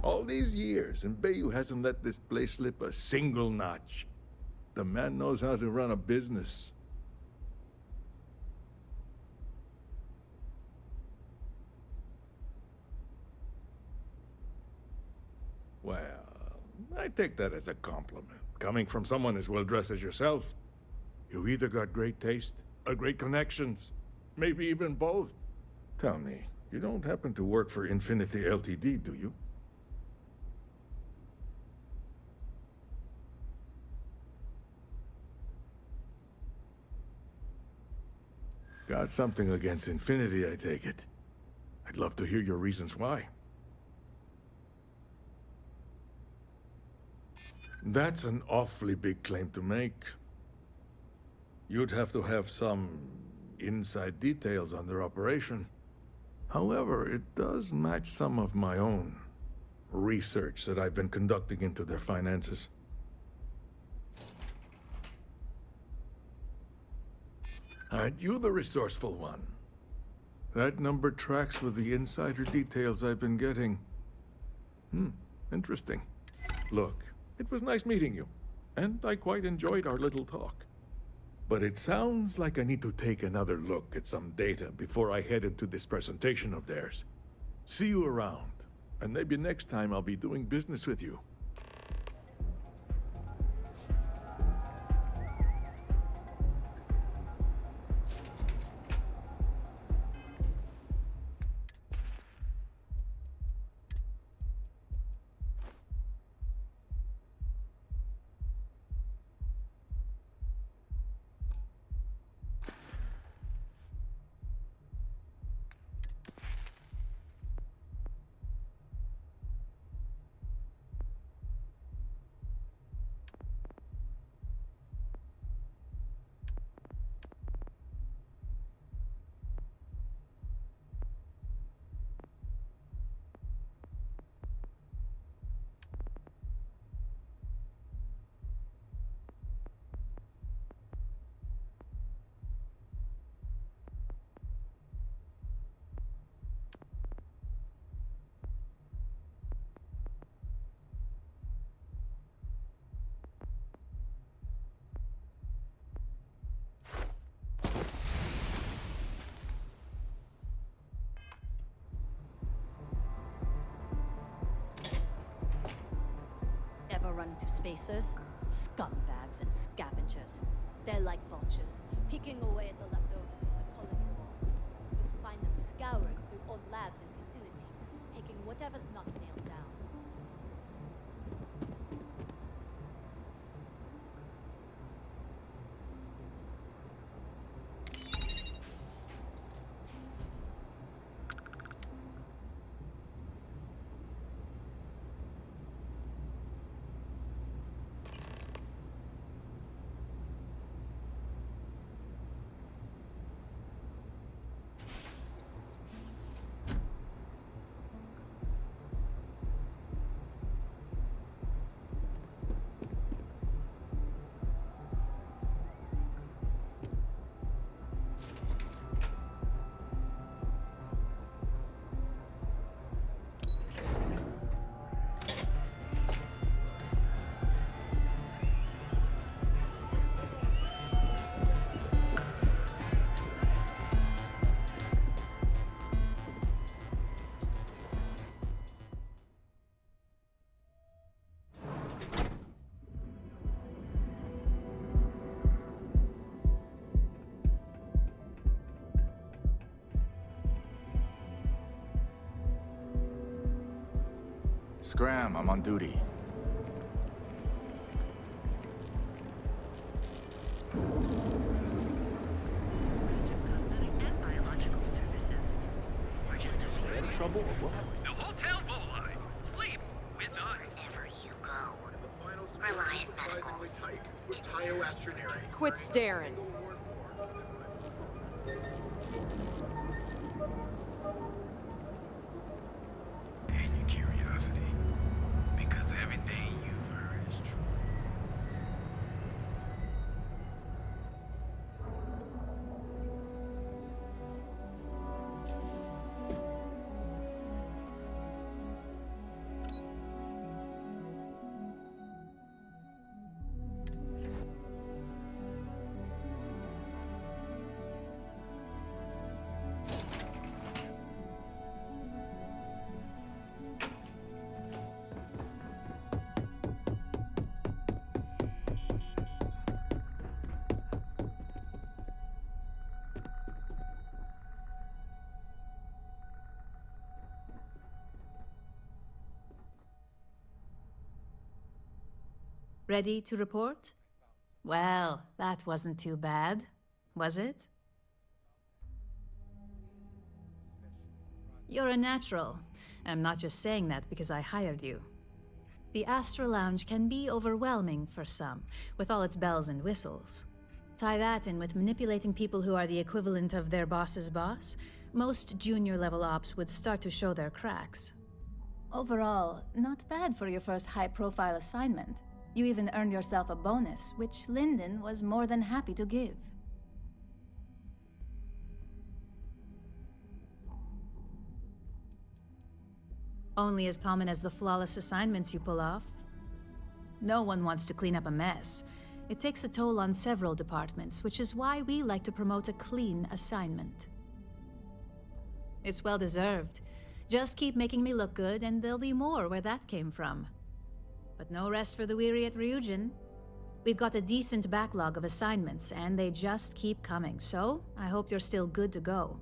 All these years, and Bayou hasn't let this place slip a single notch. The man knows how to run a business. Well, I take that as a compliment. Coming from someone as well-dressed as yourself, you either got great taste or great connections. Maybe even both. Tell me, you don't happen to work for Infinity Ltd, do you? Got something against Infinity, I take it. I'd love to hear your reasons why. That's an awfully big claim to make. You'd have to have some inside details on their operation. However, it does match some of my own research that I've been conducting into their finances. Aren't you the resourceful one? That number tracks with the insider details I've been getting. Interesting. Look, it was nice meeting you, and I quite enjoyed our little talk. But it sounds like I need to take another look at some data before I head into this presentation of theirs. See you around, and maybe next time I'll be doing business with you. Ever run into spacers? Scumbags and scavengers. They're like vultures, picking away at the leftovers of the colony war. You'll find them scouring through old labs and facilities, taking whatever's not nailed down. Scram, I'm on duty. Stay out of trouble or we'll have... The Hotel Volai. Sleep with us. Wherever you go. Reliant Medical. With Tioastronary. Quit staring. And your curiosity. Because everything you've heard is true. Ready to report? Well, that wasn't too bad, was it? You're a natural. I'm not just saying that because I hired you. The Astro Lounge can be overwhelming for some, with all its bells and whistles. Tie that in with manipulating people who are the equivalent of their boss's boss, most junior level ops would start to show their cracks. Overall, not bad for your first high-profile assignment. You even earned yourself a bonus, which Lyndon was more than happy to give. Only as common as the flawless assignments you pull off. No one wants to clean up a mess. It takes a toll on several departments, which is why we like to promote a clean assignment. It's well deserved. Just keep making me look good, and there'll be more where that came from. But no rest for the weary at Ryujin. We've got a decent backlog of assignments, and they just keep coming, so I hope you're still good to go.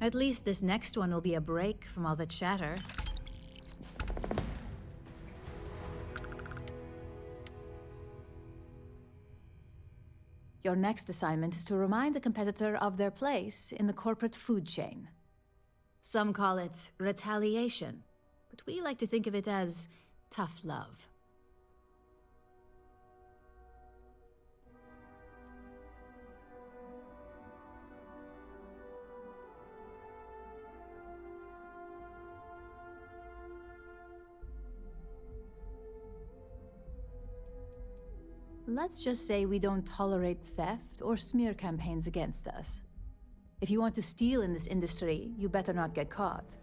At least this next one will be a break from all the chatter. Your next assignment is to remind the competitor of their place in the corporate food chain. Some call it retaliation, but we like to think of it as tough love. Let's just say we don't tolerate theft or smear campaigns against us. If you want to steal in this industry, you better not get caught.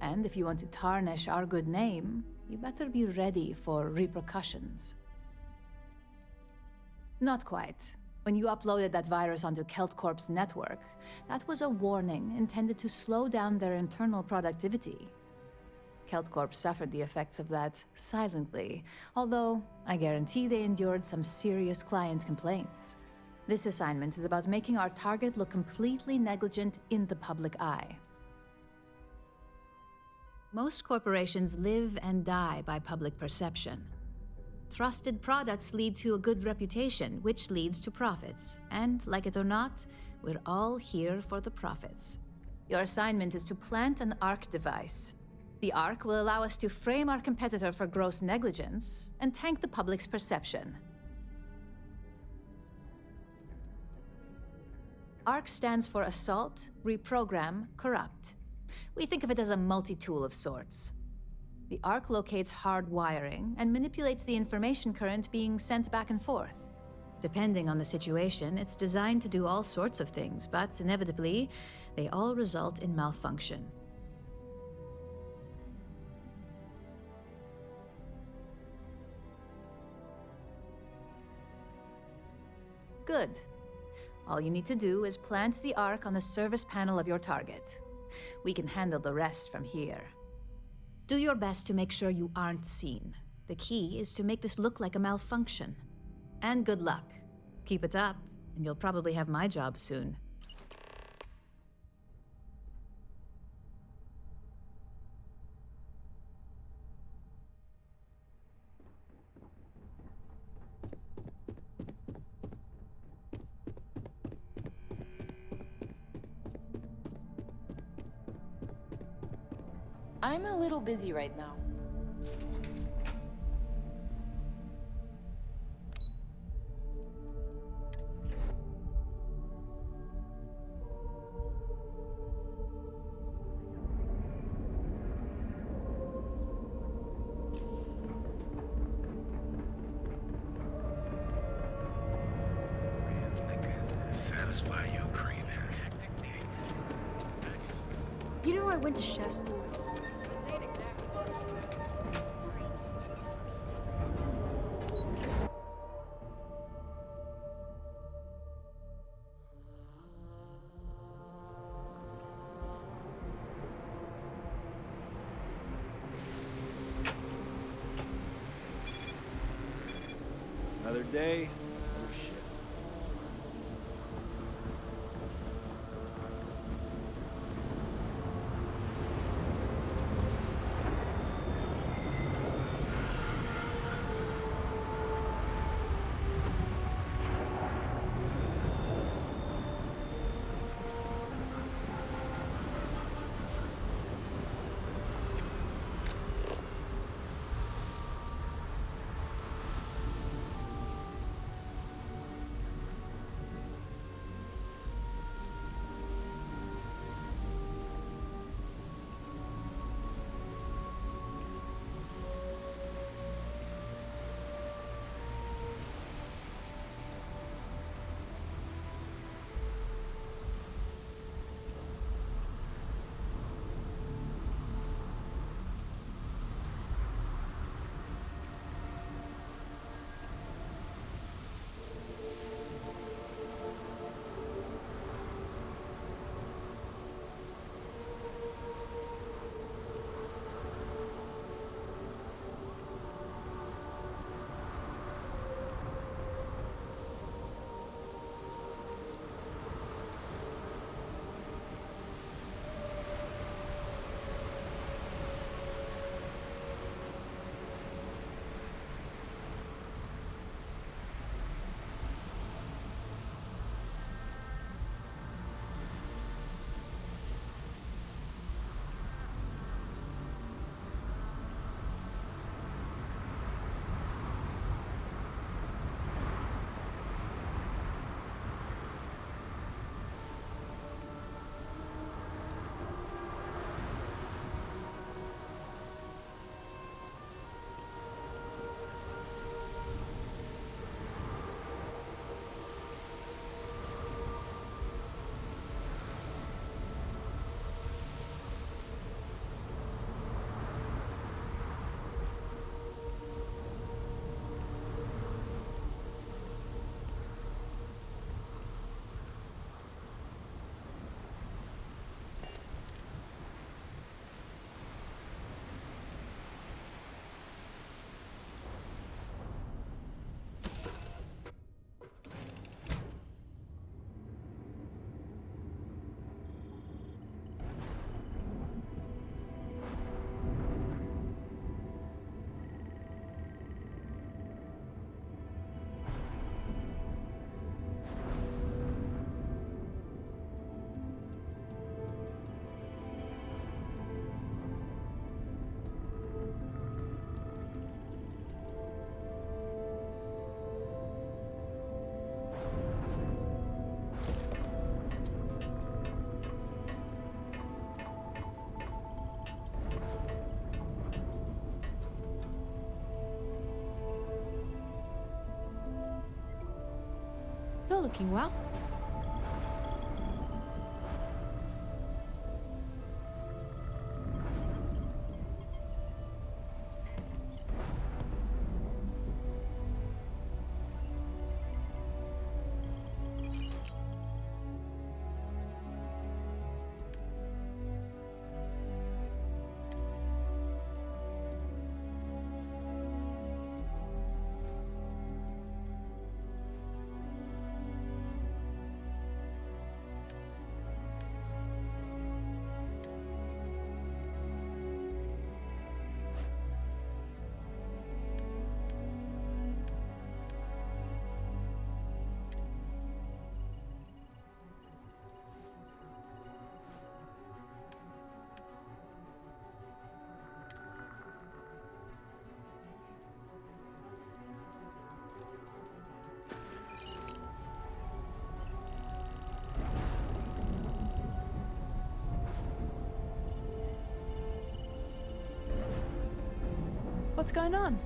And if you want to tarnish our good name, you better be ready for repercussions. Not quite. When you uploaded that virus onto KeltCorp's network, that was a warning intended to slow down their internal productivity. KeltCorp suffered the effects of that silently, although I guarantee they endured some serious client complaints. This assignment is about making our target look completely negligent in the public eye. Most corporations live and die by public perception. Trusted products lead to a good reputation, which leads to profits. And, like it or not, we're all here for the profits. Your assignment is to plant an ARC device. The ARC will allow us to frame our competitor for gross negligence and tank the public's perception. ARC stands for Assault, Reprogram, Corrupt. We think of it as a multi-tool of sorts. The ARC locates hard wiring and manipulates the information current being sent back and forth. Depending on the situation, it's designed to do all sorts of things, but inevitably, they all result in malfunction. Good. All you need to do is plant the ARC on the service panel of your target. We can handle the rest from here. Do your best to make sure you aren't seen. The key is to make this look like a malfunction. And good luck. Keep it up, and you'll probably have my job soon. I'm a little busy right now. Satisfy your cravings. You know I went to chef school. Another day, another shift. You're looking well. What's going on?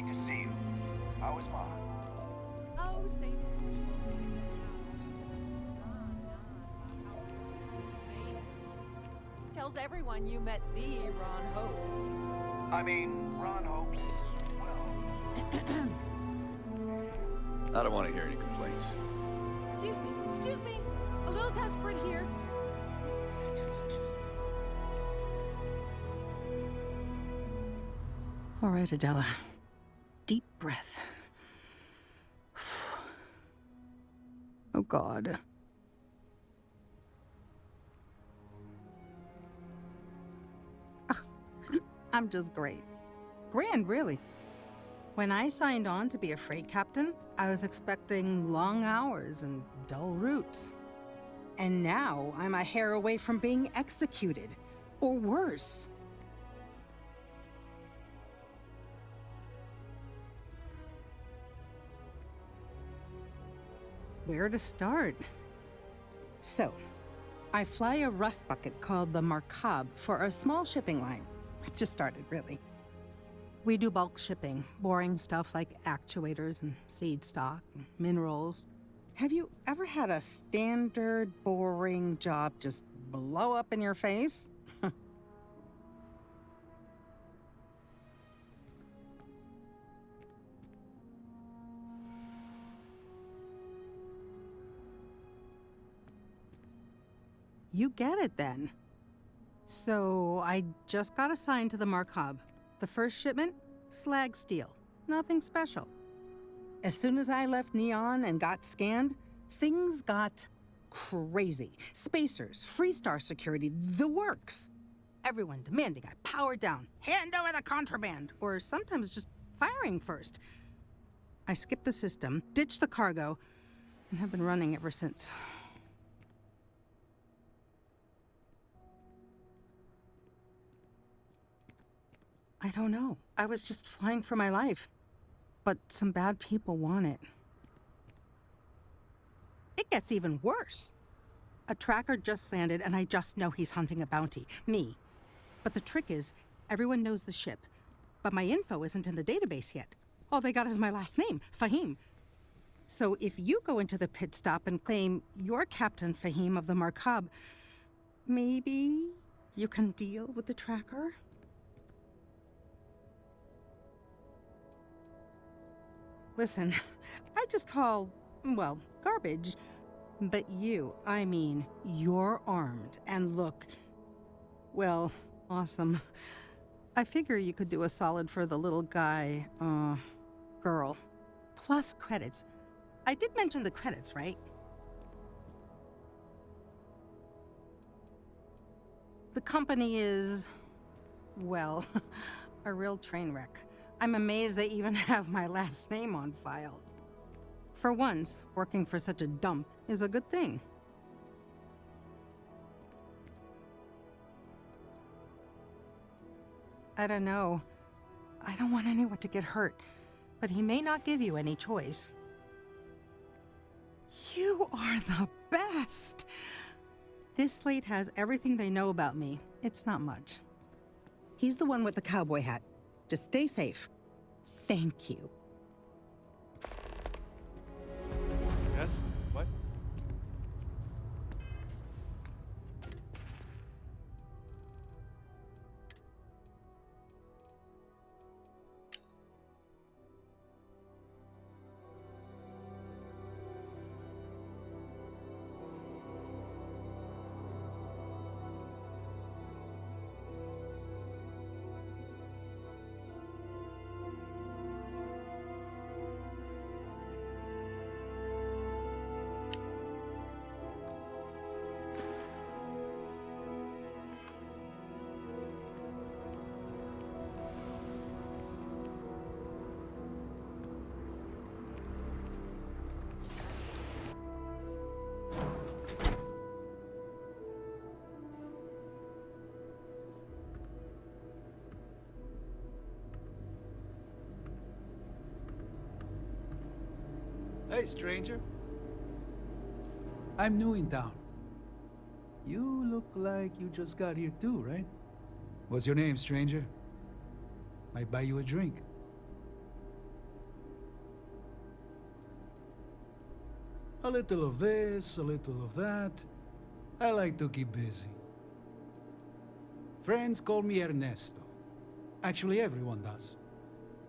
to see you. How is Ma? Oh, same as usual. Tells everyone you met the Ron Hope. I mean, Ron hopes, well... I don't want to hear any complaints. Excuse me. A little desperate here. This is such a long shot. All right, Adela. Deep breath. Oh, God. I'm just great. Grand, really. When I signed on to be a freight captain, I was expecting long hours and dull routes. And now I'm a hair away from being executed. Or worse. Where to start? So, I fly a rust bucket called the Markab for a small shipping line. It just started, really. We do bulk shipping, boring stuff like actuators and seed stock and minerals. Have you ever had a standard, boring job just blow up in your face? You get it then. So I just got assigned to the Markab. The first shipment, slag steel. Nothing special. As soon as I left Neon and got scanned, things got crazy. Spacers, Freestar security, the works. Everyone demanding I power down, hand over the contraband, or sometimes just firing first. I skipped the system, ditched the cargo, and have been running ever since. I don't know. I was just flying for my life. But some bad people want it. It gets even worse. A tracker just landed and I just know he's hunting a bounty. Me. But the trick is, everyone knows the ship. But my info isn't in the database yet. All they got is my last name, Fahim. So if you go into the pit stop and claim you're Captain Fahim of the Markab, maybe you can deal with the tracker? Listen, I just haul, well, garbage. But you, I mean, you're armed and look, well, awesome. I figure you could do a solid for the little guy, girl. Plus credits. I did mention the credits, right? The company is, well, a real train wreck. I'm amazed they even have my last name on file. For once, working for such a dump is a good thing. I don't know. I don't want anyone to get hurt, but he may not give you any choice. You are the best! This slate has everything they know about me. It's not much. He's the one with the cowboy hat. Just stay safe. Thank you. Yes? What? Hey, stranger. I'm new in town. You look like you just got here too, right? What's your name, stranger? Might buy you a drink. A little of this, a little of that. I like to keep busy. Friends call me Ernesto. Actually, everyone does.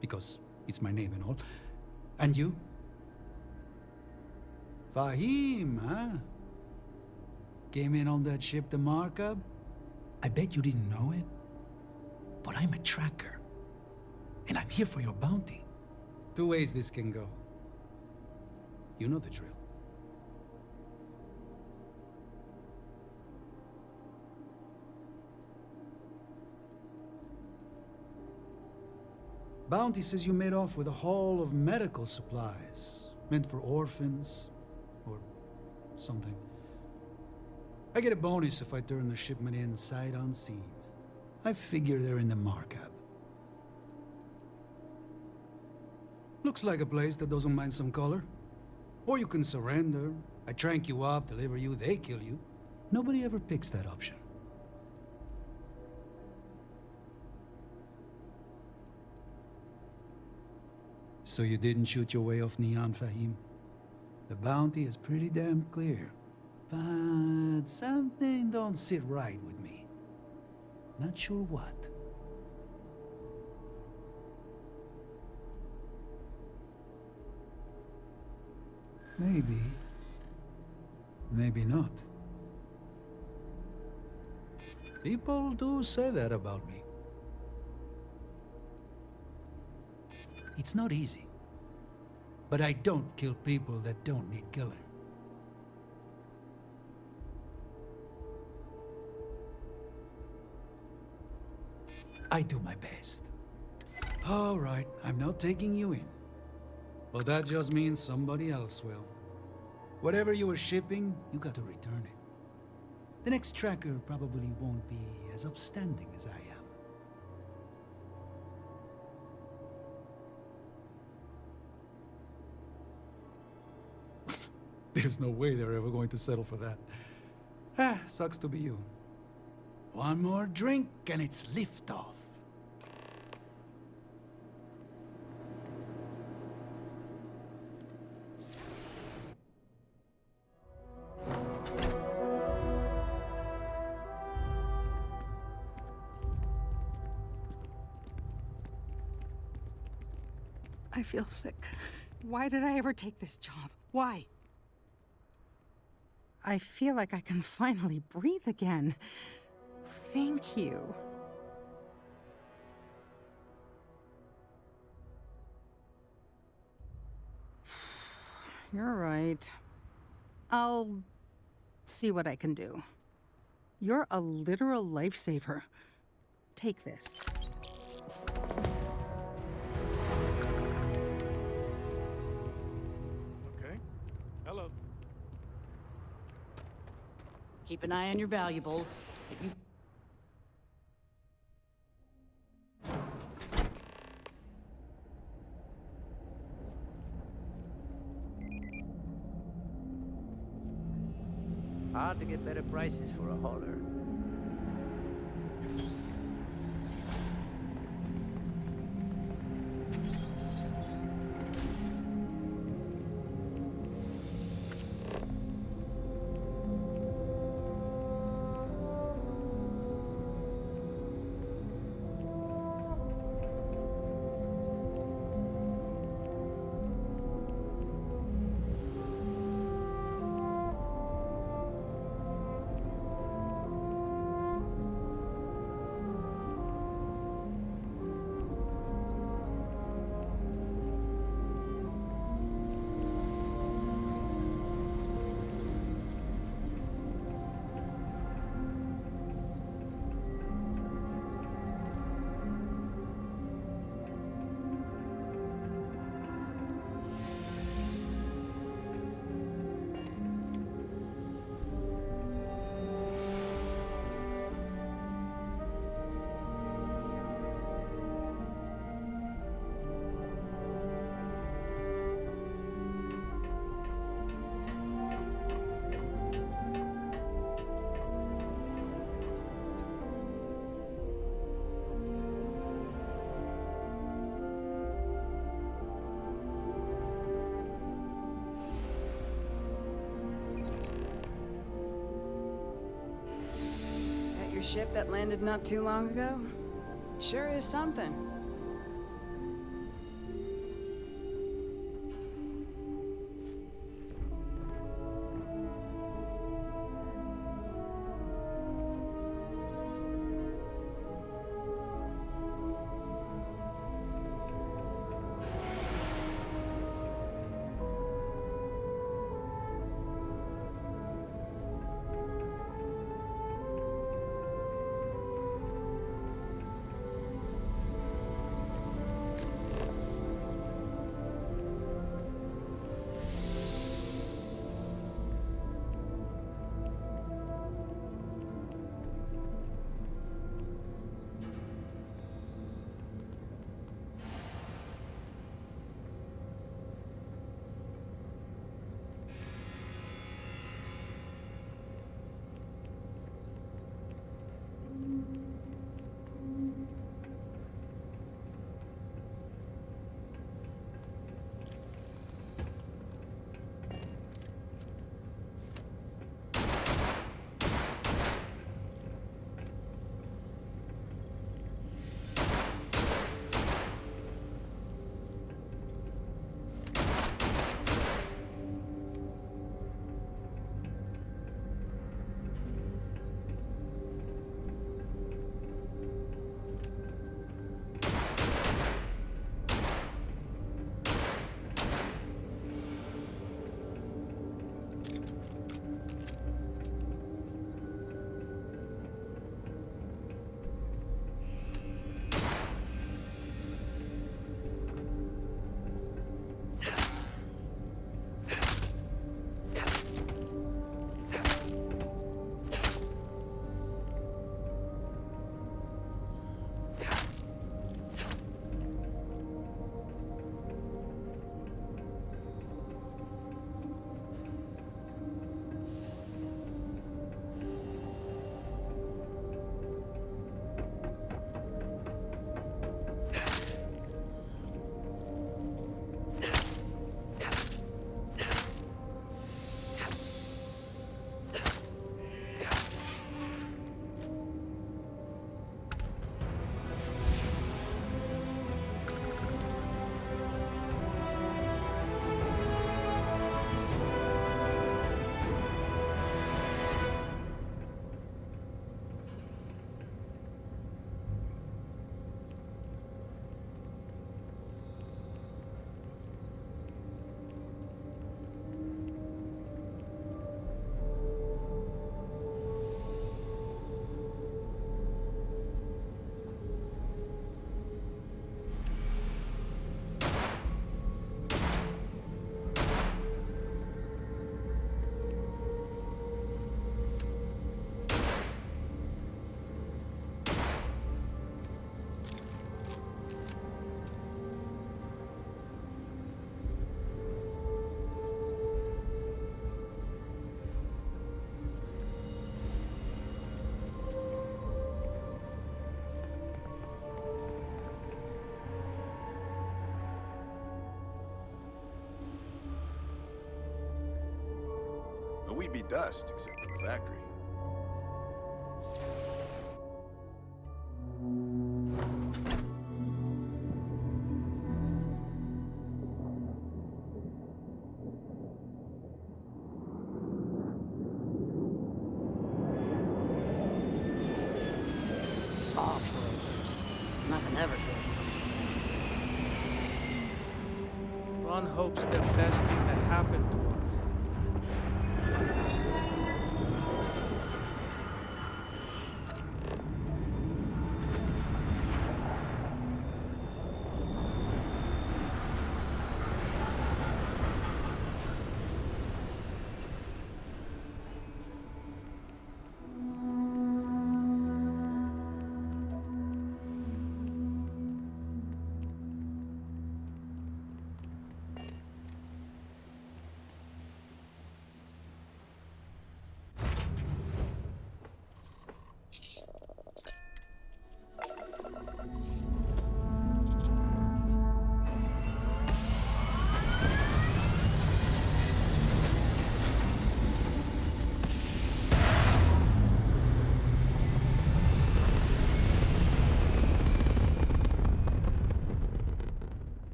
Because it's my name and all. And you? Fahim, huh? Came in on that ship, the Markup? I bet you didn't know it. But I'm a tracker. And I'm here for your bounty. Two ways this can go. You know the drill. Bounty says you made off with a haul of medical supplies, meant for orphans, or something. I get a bonus if I turn the shipment in sight unseen. I figure they're in the Markup. Looks like a place that doesn't mind some color. Or you can surrender. I trank you up, deliver you, they kill you. Nobody ever picks that option. So you didn't shoot your way off Neon, Fahim? The bounty is pretty damn clear. But something don't sit right with me. Not sure what. Maybe. Maybe not. People do say that about me. It's not easy. But I don't kill people that don't need killing. I do my best. All right, I'm not taking you in. But that just means somebody else will. Whatever you were shipping, you got to return it. The next tracker probably won't be as upstanding as I am. There's no way they're ever going to settle for that. Ah, sucks to be you. One more drink and it's liftoff. I feel sick. Why did I ever take this job? Why? I feel like I can finally breathe again. Thank you. You're right. I'll see what I can do. You're a literal lifesaver. Take this. Okay. Hello. Keep an eye on your valuables. If you... Hard to get better prices for a hauler. ship that landed not too long ago? Sure is something. We'd be dust, except for the factory. Off-worlders. Nothing ever good comes from Ron hopes the best thing that happened to us.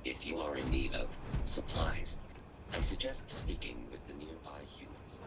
If you are in need of supplies, I suggest speaking with the nearby humans.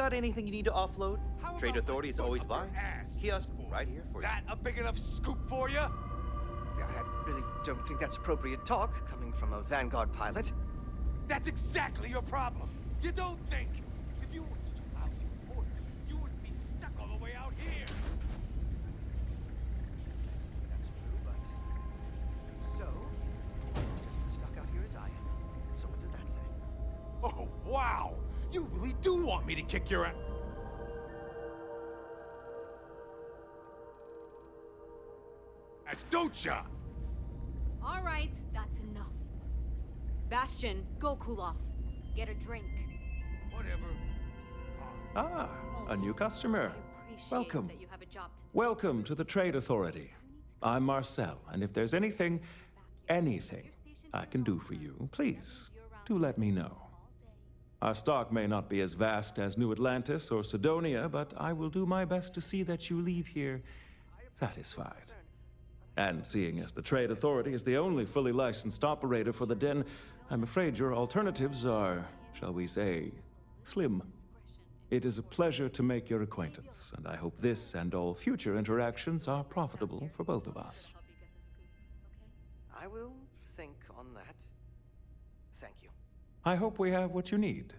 Got anything you need to offload? Trade Authority is always by. Kiosk right here for you. That a big enough scoop for you? I really don't think that's appropriate talk coming from a Vanguard pilot. That's exactly your problem. You don't think. If you were such a lousy reporter, you wouldn't be stuck all the way out here. That's true, but if so, just as stuck out here as I am. So what does that say? Oh, wow! You really do want me to kick your ass. Don't ya? All right, that's enough. Bastion, go cool off. Get a drink. Whatever. Ah, a new customer. Welcome. That you have a job to Welcome to the Trade Authority. I'm Marcel, and if there's anything I can do for you, please, do let me know. Our stock may not be as vast as New Atlantis or Sidonia, but I will do my best to see that you leave here satisfied. And seeing as the Trade Authority is the only fully licensed operator for the Den, I'm afraid your alternatives are, shall we say, slim. It is a pleasure to make your acquaintance, and I hope this and all future interactions are profitable for both of us. I will think on that. Thank you. I hope we have what you need.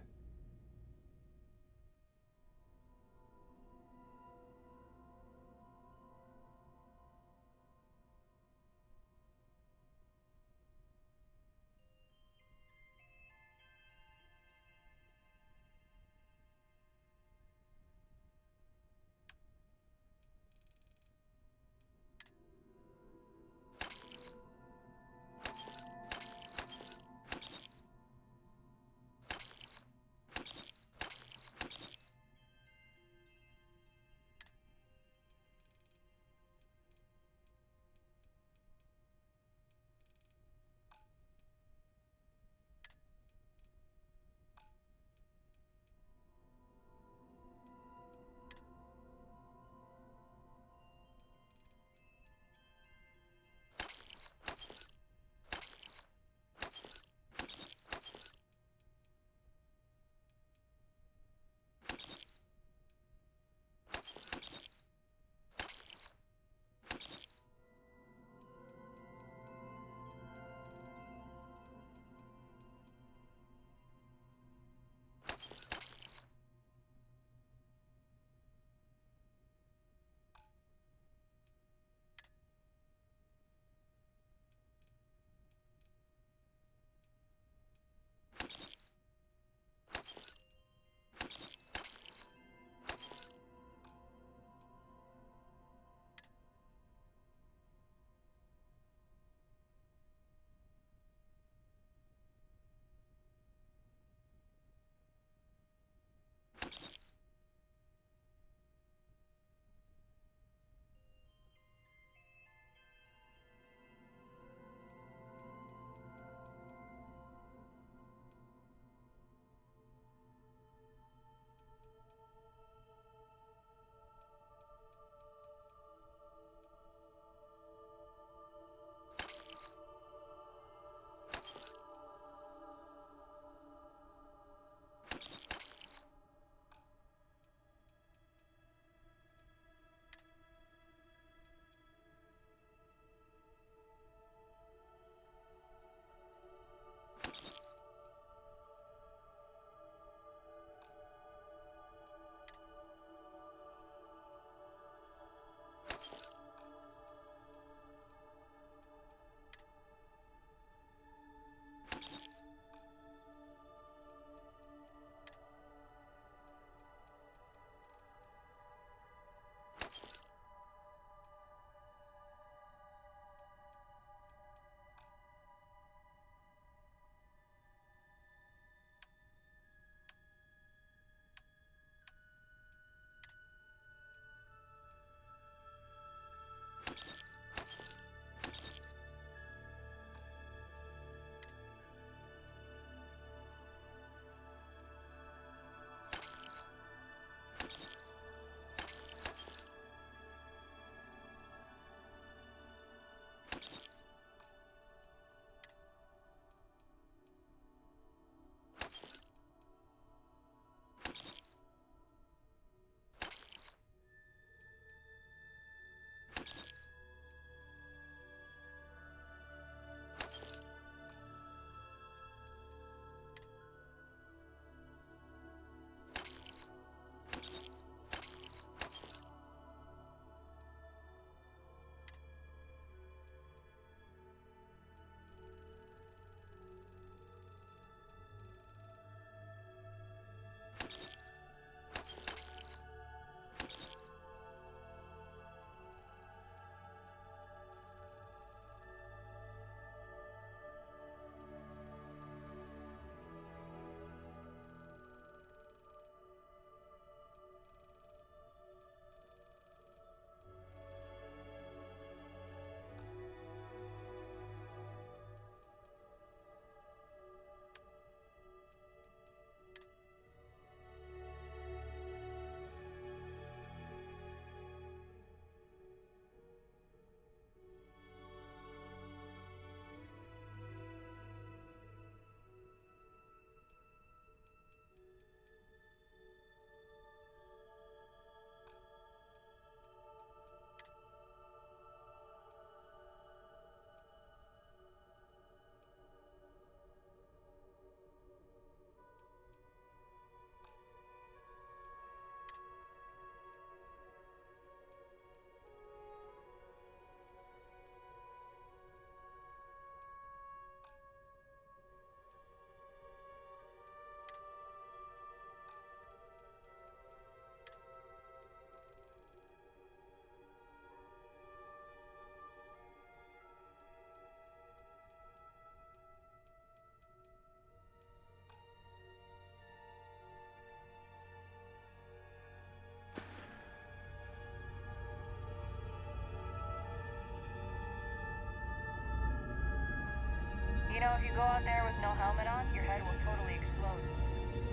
know, if you go out there with no helmet on, your head will totally explode.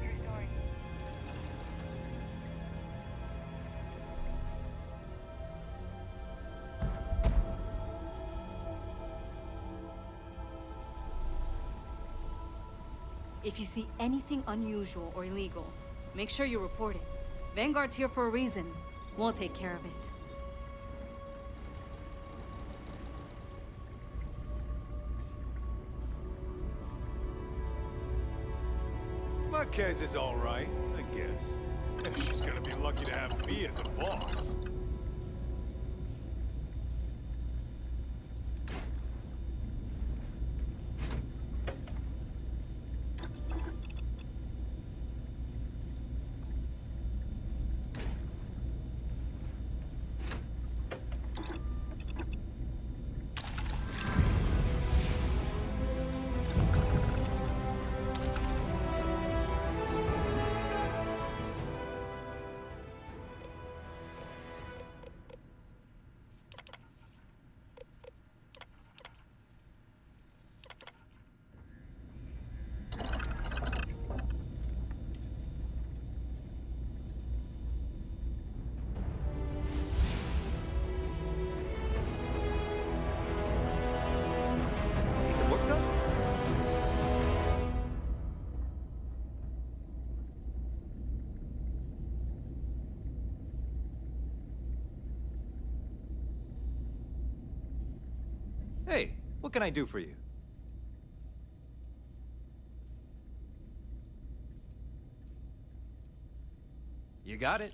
True story. If you see anything unusual or illegal, make sure you report it. Vanguard's here for a reason. We'll take care of it. Marquez is all right, I guess. She's gonna be lucky to have me as a boss. Hey, what can I do for you? You got it.